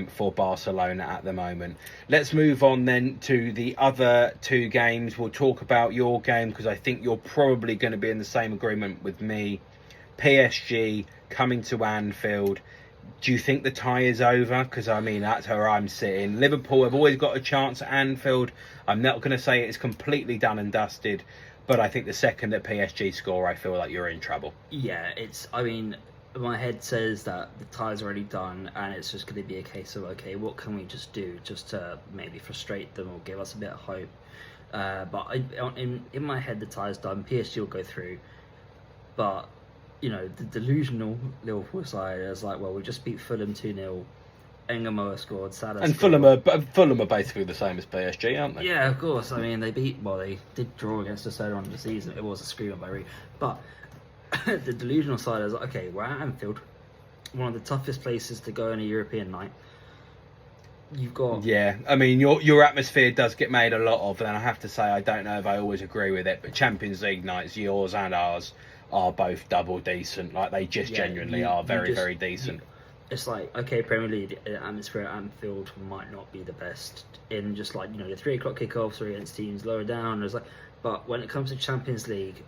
for Barcelona at the moment. Let's move on then to the other 2 games. We'll talk about your game, because I think you're probably going to be in the same agreement with me. PSG coming to Anfield. Do you think the tie is over? Because, I mean, that's where I'm sitting. Liverpool have always got a chance at Anfield. I'm not going to say it's completely done and dusted, but I think the second that PSG score, I feel like you're in trouble. Yeah, my head says that the tie's already done, and it's just going to be a case of, okay, what can we just do just to maybe frustrate them or give us a bit of hope? But in my head, the tie's done. PSG will go through. But, the delusional Liverpool side is like, well, we just beat Fulham 2-0. Engamoa scored, Salah and scored. Fulham are basically the same as PSG, aren't they? Yeah, of course. I mean, they did draw against us earlier on in the season. It was a screamer by Reed. But the delusional side is, okay, we're at Anfield, one of the toughest places to go on a European night. You've got... Yeah, I mean, your atmosphere does get made a lot of, and I have to say, I don't know if I always agree with it, but Champions League nights, yours and ours, are both double decent. Like, they just genuinely are very decent. It's like, okay, Premier League, the atmosphere at Anfield might not be the best in just like, the 3 o'clock kickoffs or against teams lower down. But when it comes to Champions League,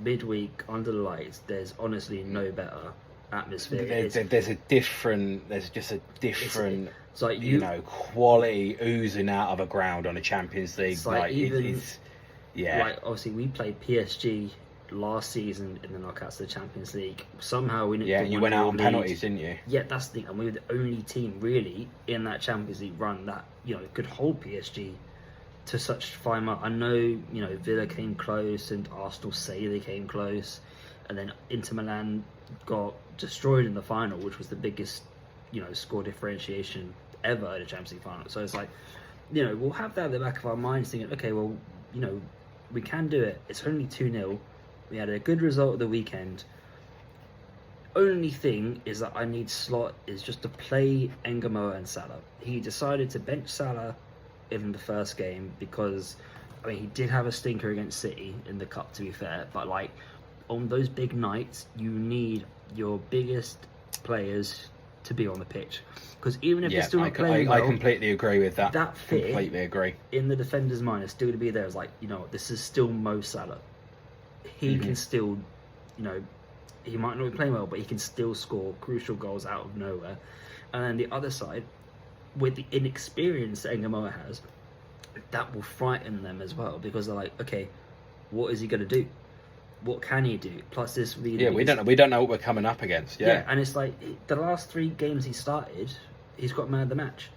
midweek under the lights, there's honestly no better atmosphere. There's just a different it's like quality oozing out of a ground on a Champions League night. Like, obviously we played PSG last season in the knockouts of the Champions League. Somehow we you went out on penalties, didn't you? Yeah, that's the thing, and we were the only team really in that Champions League run that could hold PSG to such fine mark. I know, Villa came close and Arsenal say they came close, and then Inter Milan got destroyed in the final, which was the biggest, score differentiation ever in a Champions League final. So it's like, we'll have that at the back of our minds thinking, okay, well, we can do it. It's only 2-0. We had a good result of the weekend. Only thing is that I need Slot is just to play Engamoa and Salah. He decided to bench Salah in the first game because, he did have a stinker against City in the cup, to be fair, but like on those big nights, you need your biggest players to be on the pitch, because even if they're still not playing well, I completely agree with that. That fit completely agree in the defender's mind is still to be there. It's like, this is still Mo Salah. He can still, he might not be playing well, but he can still score crucial goals out of nowhere. And then the other side, with the inexperience that Engamoa has, that will frighten them as well, because they're like, okay, what is he going to do? What can he do? Plus this really... Yeah, we don't know what we're coming up against. Yeah, and it's like, the last 3 games he started, he's got man of the match.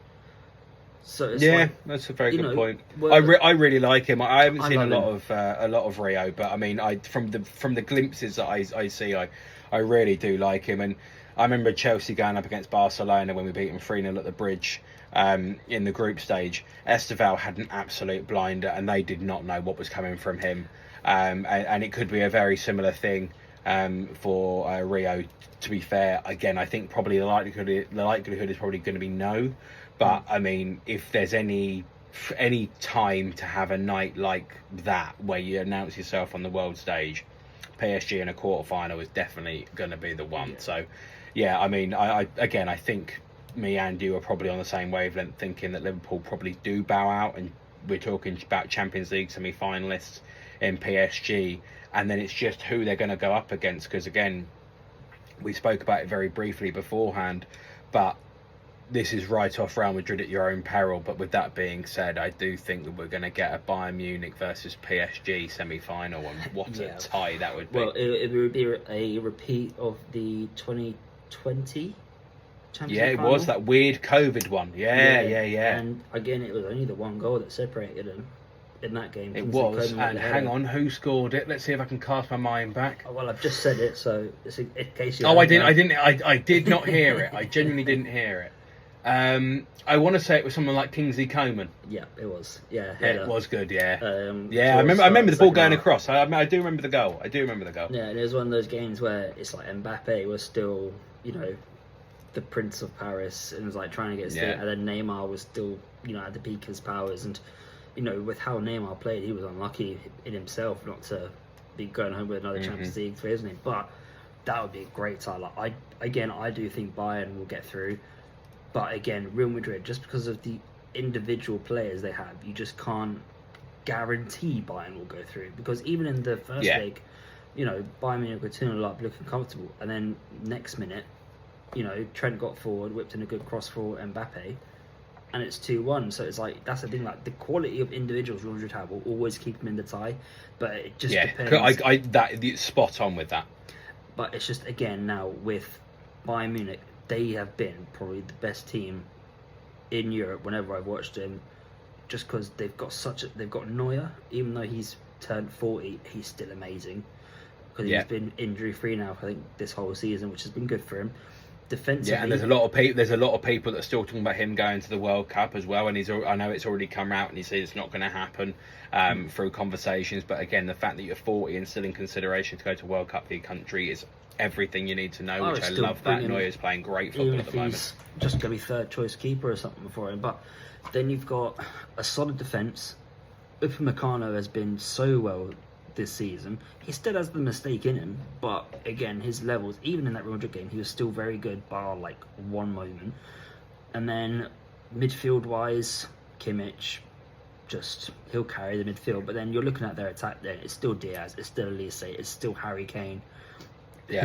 So it's Yeah, like, that's a very you good know, point. well, I really like him. I haven't I seen a love lot of Rio, but I mean, from the glimpses that I see, I really do like him. And I remember Chelsea going up against Barcelona when we beat them 3-0 at the Bridge in the group stage. Esteval had an absolute blinder, and they did not know what was coming from him. And it could be a very similar thing for Rio. To be fair, again, I think probably the likelihood is probably going to be no. But I mean, if there's any time to have a night like that where you announce yourself on the world stage, PSG in a quarterfinal is definitely going to be the one. Yeah. So, yeah, I mean, I think me and you are probably on the same wavelength, thinking that Liverpool probably do bow out, and we're talking about Champions League semi-finalists in PSG, and then it's just who they're going to go up against. Because again, we spoke about it very briefly beforehand, but this is right off Real Madrid at your own peril. But with that being said, I do think that we're going to get a Bayern Munich versus PSG semi-final, and what a tie that would be. Well, it would be a repeat of the 2020 Champions League final. Was that weird COVID one. Yeah. And again, it was only the one goal that separated them in that game. It was, and hang on, who scored it? Let's see if I can cast my mind back. Oh, well, I've just said it, so it's in case you. I did not hear it. I genuinely didn't hear it. I want to say it was someone like Kingsley Coman. Yeah, it was. Yeah, it was good. Yeah, yeah. I remember the ball going across. I do remember the goal. Yeah, and it was one of those games where it's like Mbappe was still, the Prince of Paris, and was like trying to get still, and then Neymar was still, at the peak of his powers, and with how Neymar played, he was unlucky in himself not to be going home with another Champions League for his name. But that would be a great tie. Like, I do think Bayern will get through. But again, Real Madrid, just because of the individual players they have, you just can't guarantee Bayern will go through. Because even in the first leg, Bayern Munich were 2-0 up, looking comfortable. And then next minute, Trent got forward, whipped in a good cross for Mbappe, and it's 2-1. So it's like, that's the thing, like the quality of individuals Real Madrid have will always keep them in the tie. But it just depends. That's spot on with that. But it's just, again, now with Bayern Munich, they have been probably the best team in Europe whenever I've watched them, just because they've got Neuer. Even though he's turned 40, he's still amazing, because he's been injury free now, I think, this whole season, which has been good for him. Defensively, and there's a lot of people that are still talking about him going to the World Cup as well, and I know it's already come out, and he said it's not going to happen through conversations. But again, the fact that you're 40 and still in consideration to go to World Cup for your country is everything you need to know, which I love. That Neuer's playing great football at the moment. He's just going to be third choice keeper or something for him. But then you've got a solid defence. Upamecano has been so well this season. He still has the mistake in him, but again, his levels, even in that Real Madrid game, he was still very good, bar like one moment. And then midfield wise, Kimmich, he'll carry the midfield. But then you're looking at their attack. Then it's still Diaz, it's still Elise, it's still Harry Kane. Yeah,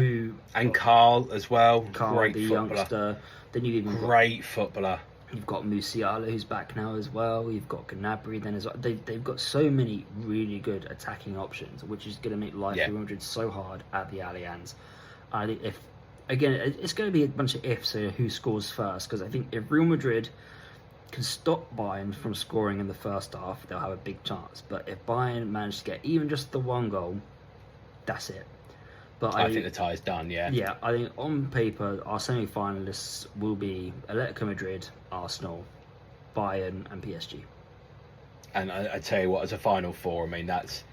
and Carl as well. Great the footballer. Youngster. Then great footballer. You've got Musiala, who's back now as well. You've got Gnabry then as well. They've got so many really good attacking options, which is going to make life for Real Madrid so hard at the Allianz. I think it's going to be a bunch of ifs here, who scores first, because I think if Real Madrid can stop Bayern from scoring in the first half, they'll have a big chance. But if Bayern manage to get even just the one goal, that's it. But I think the tie's done, Yeah, I think on paper, our semi-finalists will be Atletico Madrid, Arsenal, Bayern and PSG. And I tell you what, as a Final Four, I mean, that's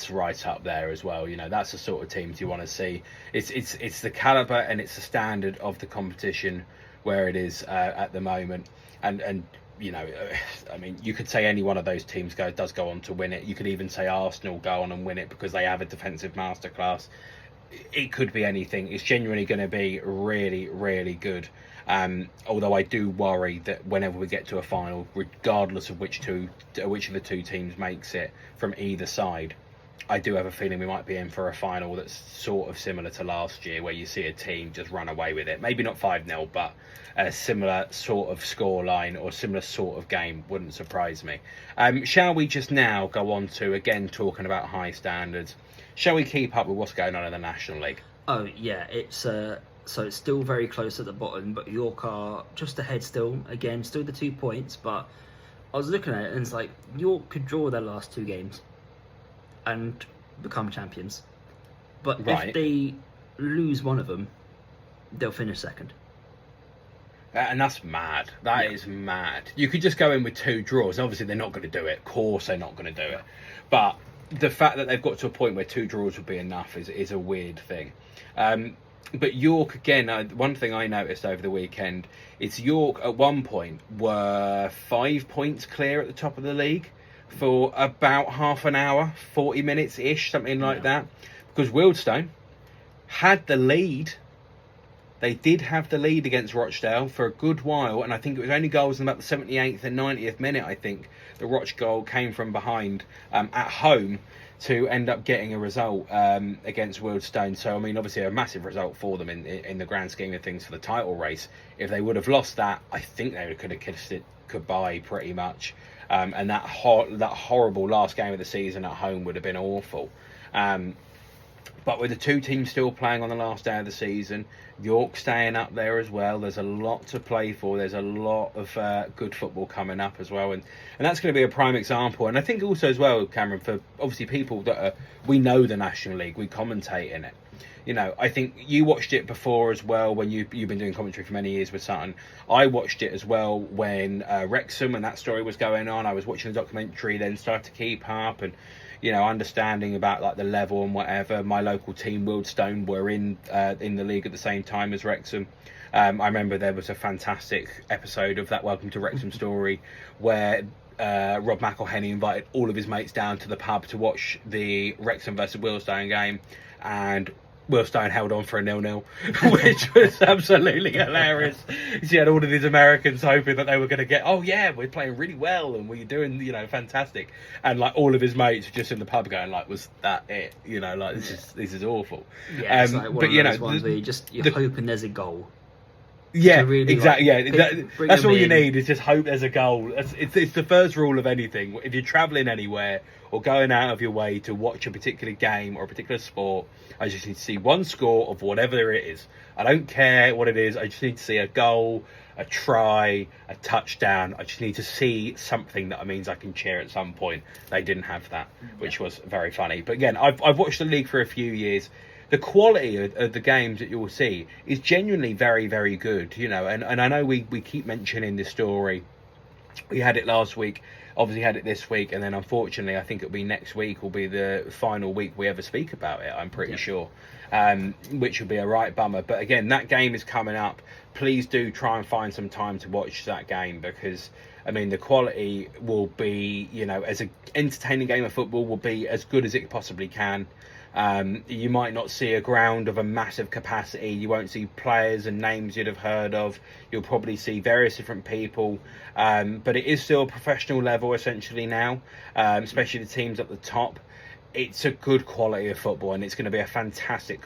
right up there as well. That's the sort of teams you want to see. It's the calibre and it's the standard of the competition where it is at the moment. And I mean, you could say any one of those teams does go on to win it. You could even say Arsenal go on and win it because they have a defensive masterclass. It could be anything. It's genuinely going to be really, really good. Although I do worry that whenever we get to a final, regardless of which of the two teams makes it from either side, I do have a feeling we might be in for a final that's sort of similar to last year, where you see a team just run away with it. Maybe not 5-0, but a similar sort of scoreline or similar sort of game wouldn't surprise me. Shall we just now go on to, again, talking about high standards, shall we keep up with what's going on in the National League? Oh, yeah, it's So it's still very close at the bottom, but York are just ahead still. Again, still the 2 points, but I was looking at it and it's like York could draw their last 2 games and become champions. But Right. if they lose one of them, they'll finish second. And that's mad. That is mad. You could just go in with 2 draws. Obviously, they're not going to do it. Of course, they're not going to do it. But the fact that they've got to a point where 2 draws would be enough is a weird thing. But York, again, one thing I noticed over the weekend is York at one point were 5 points clear at the top of the league for about half an hour, 40 minutes-ish, something like that. Because Wealdstone had the lead. They did have the lead against Rochdale for a good while, and I think it was only goals in about the 78th and 90th minute, I think. The Roch goal came from behind at home to end up getting a result against Wealdstone. So, I mean, obviously a massive result for them in the grand scheme of things for the title race. If they would have lost that, I think they could have kissed it goodbye pretty much. And that horrible last game of the season at home would have been awful. But with the 2 teams still playing on the last day of the season, York staying up there as well, there's a lot to play for. There's a lot of good football coming up as well. And that's going to be a prime example. And I think also as well, Cameron, for obviously people that we know the National League, we commentate in it. You know, I think you watched it before as well when you've been doing commentary for many years with Sutton. I watched it as well when Wrexham and that story was going on. I was watching the documentary, then started to keep up and, you know, understanding about like the level and whatever. My local team, Wealdstone, were in the league at the same time as Wrexham. I remember there was a fantastic episode of that Welcome to Wrexham story where Rob McElhenney invited all of his mates down to the pub to watch the Wrexham versus Wealdstone game, and Wealdstone held on for a 0-0, which was absolutely hilarious. You had all of these Americans hoping that they were going to get, oh yeah, we're playing really well and we're doing, you know, fantastic. And like all of his mates were just in the pub going like, was that it? You know, like this is awful. Yeah, it's like one of those ones where you're hoping there's a goal. Yeah, really, exactly. Like, that's all you need is just hope there's a goal. It's the first rule of anything. If you're travelling anywhere or going out of your way to watch a particular game or a particular sport, I just need to see one score of whatever it is. I don't care what it is. I just need to see a goal, a try, a touchdown. I just need to see something that means I can cheer at some point. They didn't have that, which was very funny. But again, I've watched the league for a few years. The quality of the games that you will see is genuinely very, very good, you know, and I know we keep mentioning this story. We had it last week, obviously had it this week, and then unfortunately I think it'll be next week will be the final week we ever speak about it, I'm pretty sure, which will be a right bummer. But again, that game is coming up. Please do try and find some time to watch that game, because I mean the quality will be, you know, as an entertaining game of football, will be as good as it possibly can. You might not see a ground of a massive capacity. You won't see players and names you'd have heard of. You'll probably see various different people. But it is still a professional level essentially now, especially the teams at the top. It's a good quality of football, and it's going to be a fantastic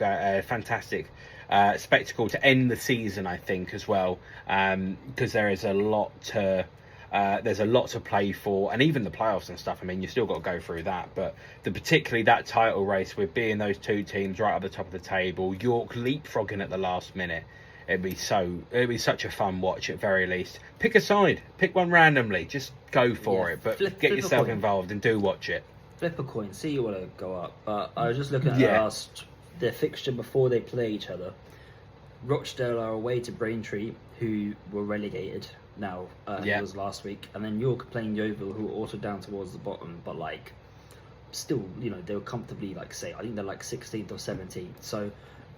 spectacle to end the season, I think, as well, because there is a lot to... there's a lot to play for, and even the playoffs and stuff. I mean, you still got to go through that, but particularly that title race with being those 2 teams right at the top of the table, York leapfrogging at the last minute. It'd be such a fun watch at very least. Pick a side, pick one randomly, just go for it, but get yourself involved and do watch it. Flip a coin, see you want to go up. But I was just looking at their fixture before they play each other. Rochdale are away to Braintree, who were relegated. Now, it was last week, and then York playing Yeovil, who are also down towards the bottom, but like still, you know, they were comfortably like I think they're like 16th or 17th, so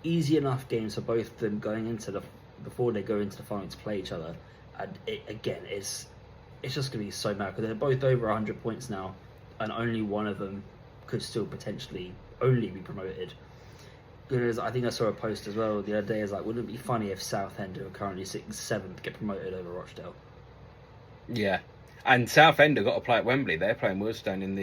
easy enough games for both of them going into before they go into the final to play each other. And it's just gonna be so mad because they're both over 100 points now, and only one of them could still potentially only be promoted. Because I think I saw a post as well the other day. Is like, wouldn't it be funny if Southend, who are currently 6th, 7th, get promoted over Rochdale? Yeah, and Southend have got to play at Wembley. They're playing Wealdstone in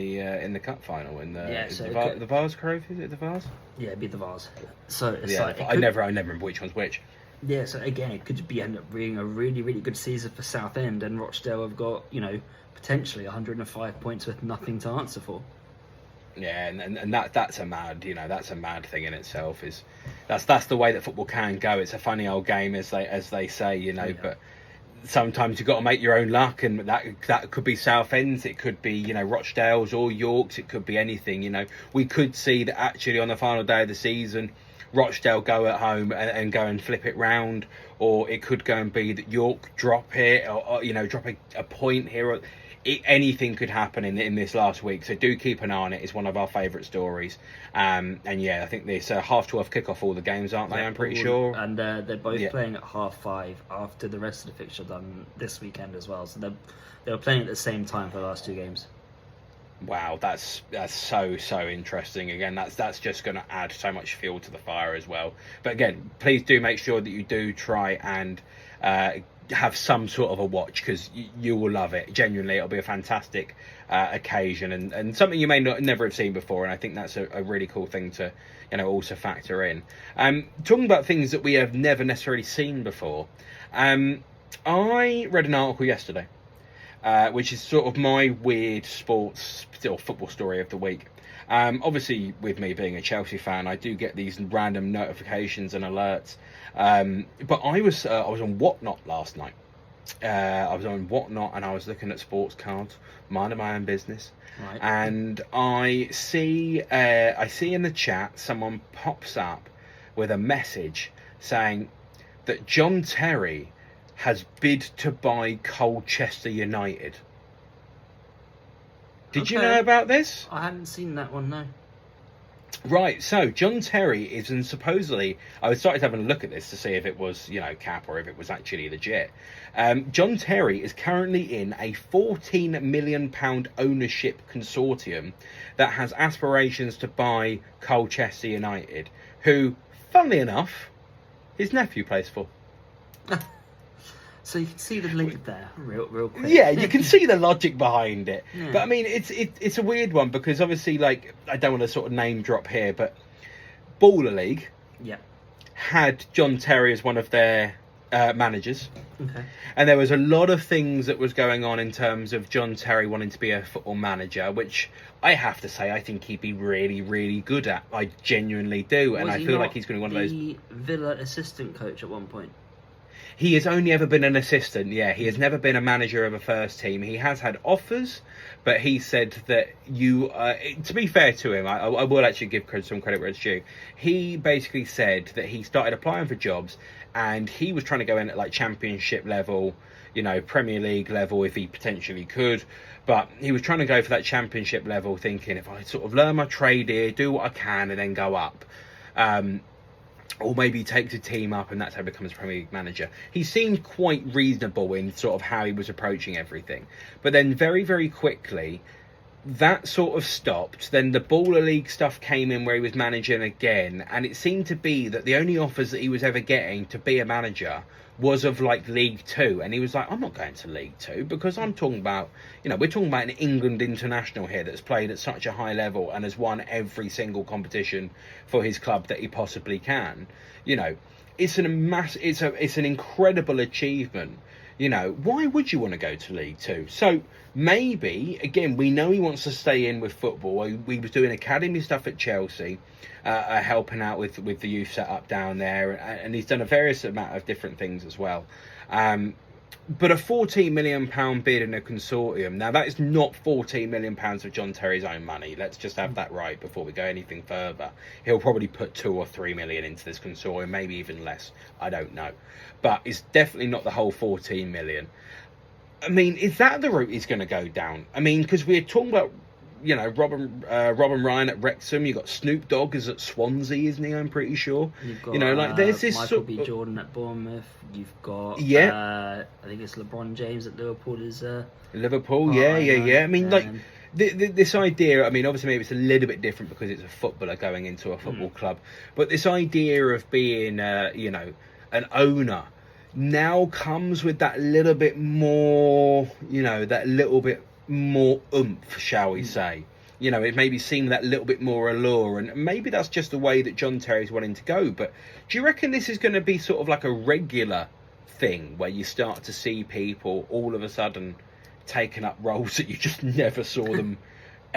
the cup final. The Vase Trophy. Is it the Vase? Yeah, it'd be the Vase. So it's I never remember which one's which. Yeah, so again, it could end up being a really, really good season for Southend, and Rochdale have got, you know, potentially 105 points with nothing to answer for. Yeah, and that's a mad, that's a mad thing in itself. That's the way that football can go. It's a funny old game, as they say, Yeah. But sometimes you've got to make your own luck, and that could be Southend's, it could be Rochdale's or York's, it could be anything. We could see that actually on the final day of the season, Rochdale go at home and go and flip it round, or it could go and be that York drop it, or drop a point here. Or anything could happen in this last week, so do keep an eye on it. It's one of our favourite stories. And yeah, I think this 12:30 kickoff, all the games, aren't they? I'm pretty sure. And they're both playing at 5:30 after the rest of the fixture done this weekend as well. So they were playing at the same time for the last two games. Wow, that's so interesting. Again, that's just going to add so much fuel to the fire as well. But again, please do make sure that you do try and have some sort of a watch, because you will love it. Genuinely, it'll be a fantastic occasion, and something you may never have seen before. And I think that's a really cool thing to also factor in. Talking about things that we have never necessarily seen before, I read an article yesterday, which is sort of my weird sports or football story of the week. Obviously, with me being a Chelsea fan, I do get these random notifications and alerts. But I was on Whatnot last night. I was on Whatnot and I was looking at sports cards, minding my own business. Right. And I see in the chat someone pops up with a message saying that John Terry has bid to buy Colchester United. Did you know about this? I hadn't seen that one, no. Right, so John Terry is, and supposedly, I started having a look at this to see if it was, cap or if it was actually legit. John Terry is currently in a £14 million ownership consortium that has aspirations to buy Colchester United, who, funnily enough, his nephew plays for. So you can see the link there, real quick. Yeah, you can see the logic behind it. Yeah. But I mean, it's a weird one, because obviously, I don't want to sort of name drop here, but Baller League had John Terry as one of their managers. Okay. And there was a lot of things that was going on in terms of John Terry wanting to be a football manager, which I have to say I think he'd be really, really good at. I genuinely do, and I feel like he's going to be one of those. The Villa assistant coach at one point. He has only ever been an assistant, yeah. He has never been a manager of a first team. He has had offers, but he said that to be fair to him, I will actually give some credit where it's due. He basically said that he started applying for jobs, and he was trying to go in at championship level, Premier League level if he potentially could. But he was trying to go for that championship level, thinking if I sort of learn my trade here, do what I can, and then go up. Or maybe he takes a team up and that's how he becomes Premier League manager. He seemed quite reasonable in sort of how he was approaching everything. But then very, very quickly, that sort of stopped. Then the Baller League stuff came in where he was managing again. And it seemed to be that the only offers that he was ever getting to be a manager was of League Two. And he was like, I'm not going to League Two, because I'm talking about, we're talking about an England international here that's played at such a high level and has won every single competition for his club that he possibly can. It's an incredible achievement. Why would you want to go to League Two? So maybe, again, we know he wants to stay in with football. We was doing academy stuff at Chelsea, helping out with the youth setup down there, and he's done a various amount of different things as well. But a £14 million bid in a consortium, now that is not £14 million of John Terry's own money. Let's just have that right before we go anything further. He'll probably put 2 or 3 million into this consortium, maybe even less. I don't know. But it's definitely not the whole 14 million. I mean, is that the route he's going to go down? I mean, because we're talking about, Robin Ryan at Wrexham. You've got Snoop Dogg is at Swansea, isn't he? I'm pretty sure. You've got, there's this Michael B. Jordan at Bournemouth. You've got, I think it's LeBron James at Liverpool. Liverpool, yeah. I mean, this idea, I mean, obviously maybe it's a little bit different because it's a footballer going into a football club, but this idea of being, an owner now comes with that little bit more, more oomph, shall we say. It maybe seemed that little bit more allure, and maybe that's just the way that John Terry's wanting to go. But do you reckon this is going to be sort of like a regular thing where you start to see people all of a sudden taking up roles that you just never saw them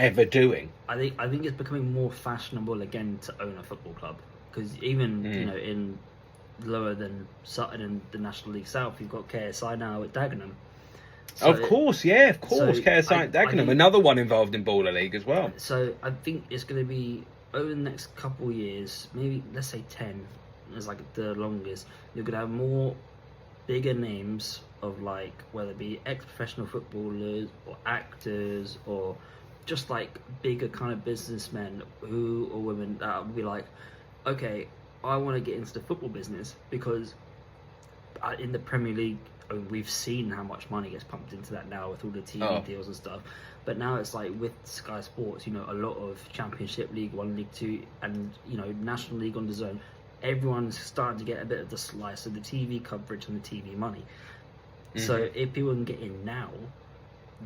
ever doing. I think it's becoming more fashionable again to own a football club, because even in lower than Sutton in the National League South, you've got KSI now at Dagenham. So Of course. KSI at Dagenham, think, another one involved in Baller League as well. So I think it's going to be over the next couple of years, maybe let's say 10 is like the longest. You're going to have more bigger names of, like, whether it be ex-professional footballers or actors or just like bigger kind of businessmen or women that would be like, okay, I want to get into the football business, because in the Premier League, we've seen how much money gets pumped into that now with all the TV deals and stuff. But now it's like with Sky Sports, a lot of Championship, League 1, League 2, and National League on the zone. Everyone's starting to get a bit of the slice of the TV coverage and the TV money. So if people can get in now,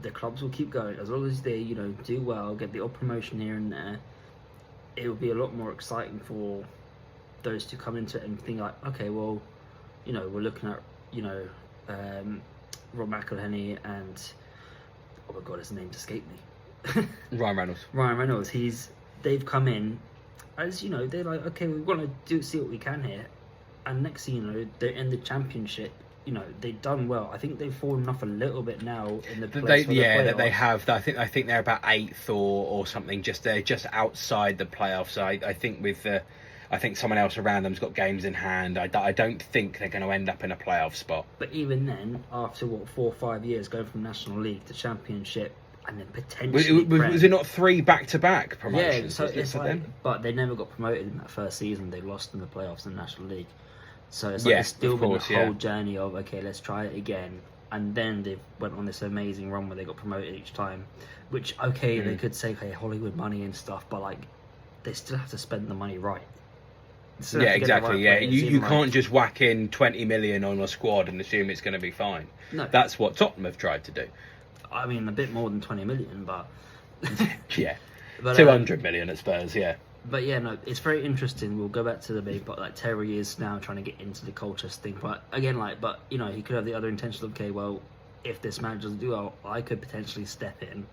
the clubs will keep going as long as they do well, get the odd promotion here and there. It will be a lot more exciting for those to come into it and think like, okay, well, we're looking at Rob McElhenney and oh my god, his name escaped me. Ryan Reynolds. They've come in as they're like, okay, we want to see what we can here, and next thing you know, they're in the Championship. They've done well. I think they've fallen off a little bit now in the place that they have. I think they're about 8th or something. They're just outside the playoffs. I think I think someone else around them's got games in hand. I don't think they're going to end up in a playoff spot. But even then, after 4 or 5 years going from National League to Championship and then potentially was it not 3 back-to-back promotions? Yeah, so it's like, but they never got promoted in that first season. They lost in the playoffs in the National League. So it's like it's still been the whole journey of, okay, let's try it again. And then they went on this amazing run where they got promoted each time. Which, okay, they could say, okay, Hollywood money and stuff, but like, they still have to spend the money right. Yeah, exactly. You can't just whack in 20 million on a squad and assume it's going to be fine. No, that's what Tottenham have tried to do. I mean, a bit more than 20 million, but yeah, but, 200 million at Spurs. Yeah. But yeah, no, it's very interesting. We'll go back to the main part. Like, Terry is now trying to get into the Colchester thing, but again, he could have the other intention of, okay, well, if this manager doesn't do well, I could potentially step in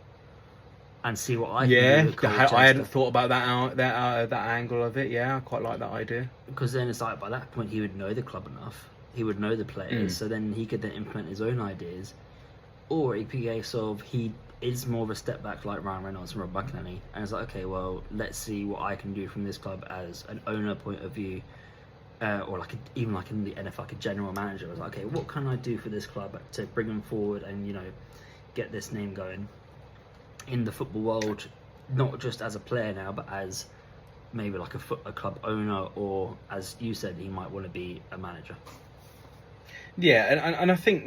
and see what I can do with Colchester. I hadn't thought about that angle of it. Yeah, I quite like that idea. Because then it's like, by that point, he would know the club enough. He would know the players, so then he could then implement his own ideas. Or it'd be a case of he is more of a step back like Ryan Reynolds and Rob McElhenney, and it's like, okay, well, let's see what I can do from this club as an owner point of view, or even in the NFL, like a general manager. I was like, okay, what can I do for this club to bring them forward and get this name going in the football world, not just as a player now, but as maybe like a club owner, or as you said, he might want to be a manager. Yeah, and I think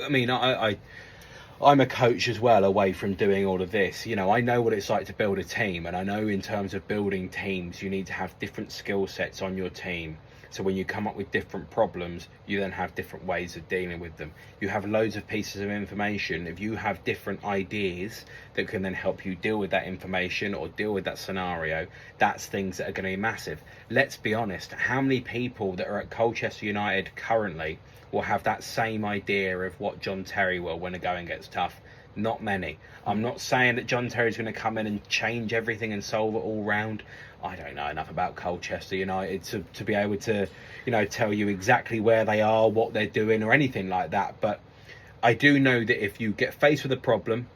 I mean, I'm a coach as well, away from doing all of this. I know what it's like to build a team, and I know in terms of building teams, you need to have different skill sets on your team. So when you come up with different problems, you then have different ways of dealing with them. You have loads of pieces of information. If you have different ideas that can then help you deal with that information or deal with that scenario, that's things that are going to be massive. Let's be honest, how many people that are at Colchester United currently will have that same idea of what John Terry will when the going gets tough? Not many. I'm not saying that John Terry's going to come in and change everything and solve it all round. I don't know enough about Colchester United to be able to, tell you exactly where they are, what they're doing, or anything like that. But I do know that if you get faced with a problem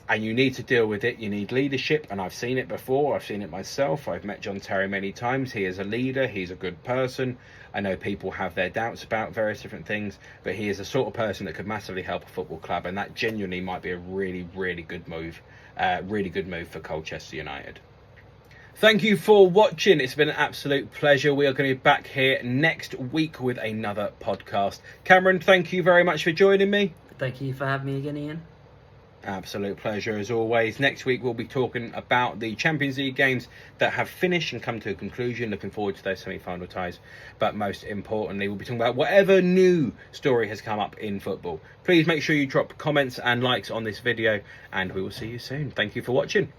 and you need to deal with it, you need leadership. And I've seen it before. I've seen it myself. I've met John Terry many times. He is a leader. He's a good person. I know people have their doubts about various different things, but he is the sort of person that could massively help a football club, and that genuinely might be a really, really good move. Really good move for Colchester United. Thank you for watching. It's been an absolute pleasure. We are going to be back here next week with another podcast. Cameron, thank you very much for joining me. Thank you for having me again, Ian. Absolute pleasure as always. Next week we'll be talking about the Champions League games that have finished and come to a conclusion. Looking forward to those semi-final ties. But most importantly, we'll be talking about whatever new story has come up in football. Please make sure you drop comments and likes on this video, and we will see you soon. Thank you for watching.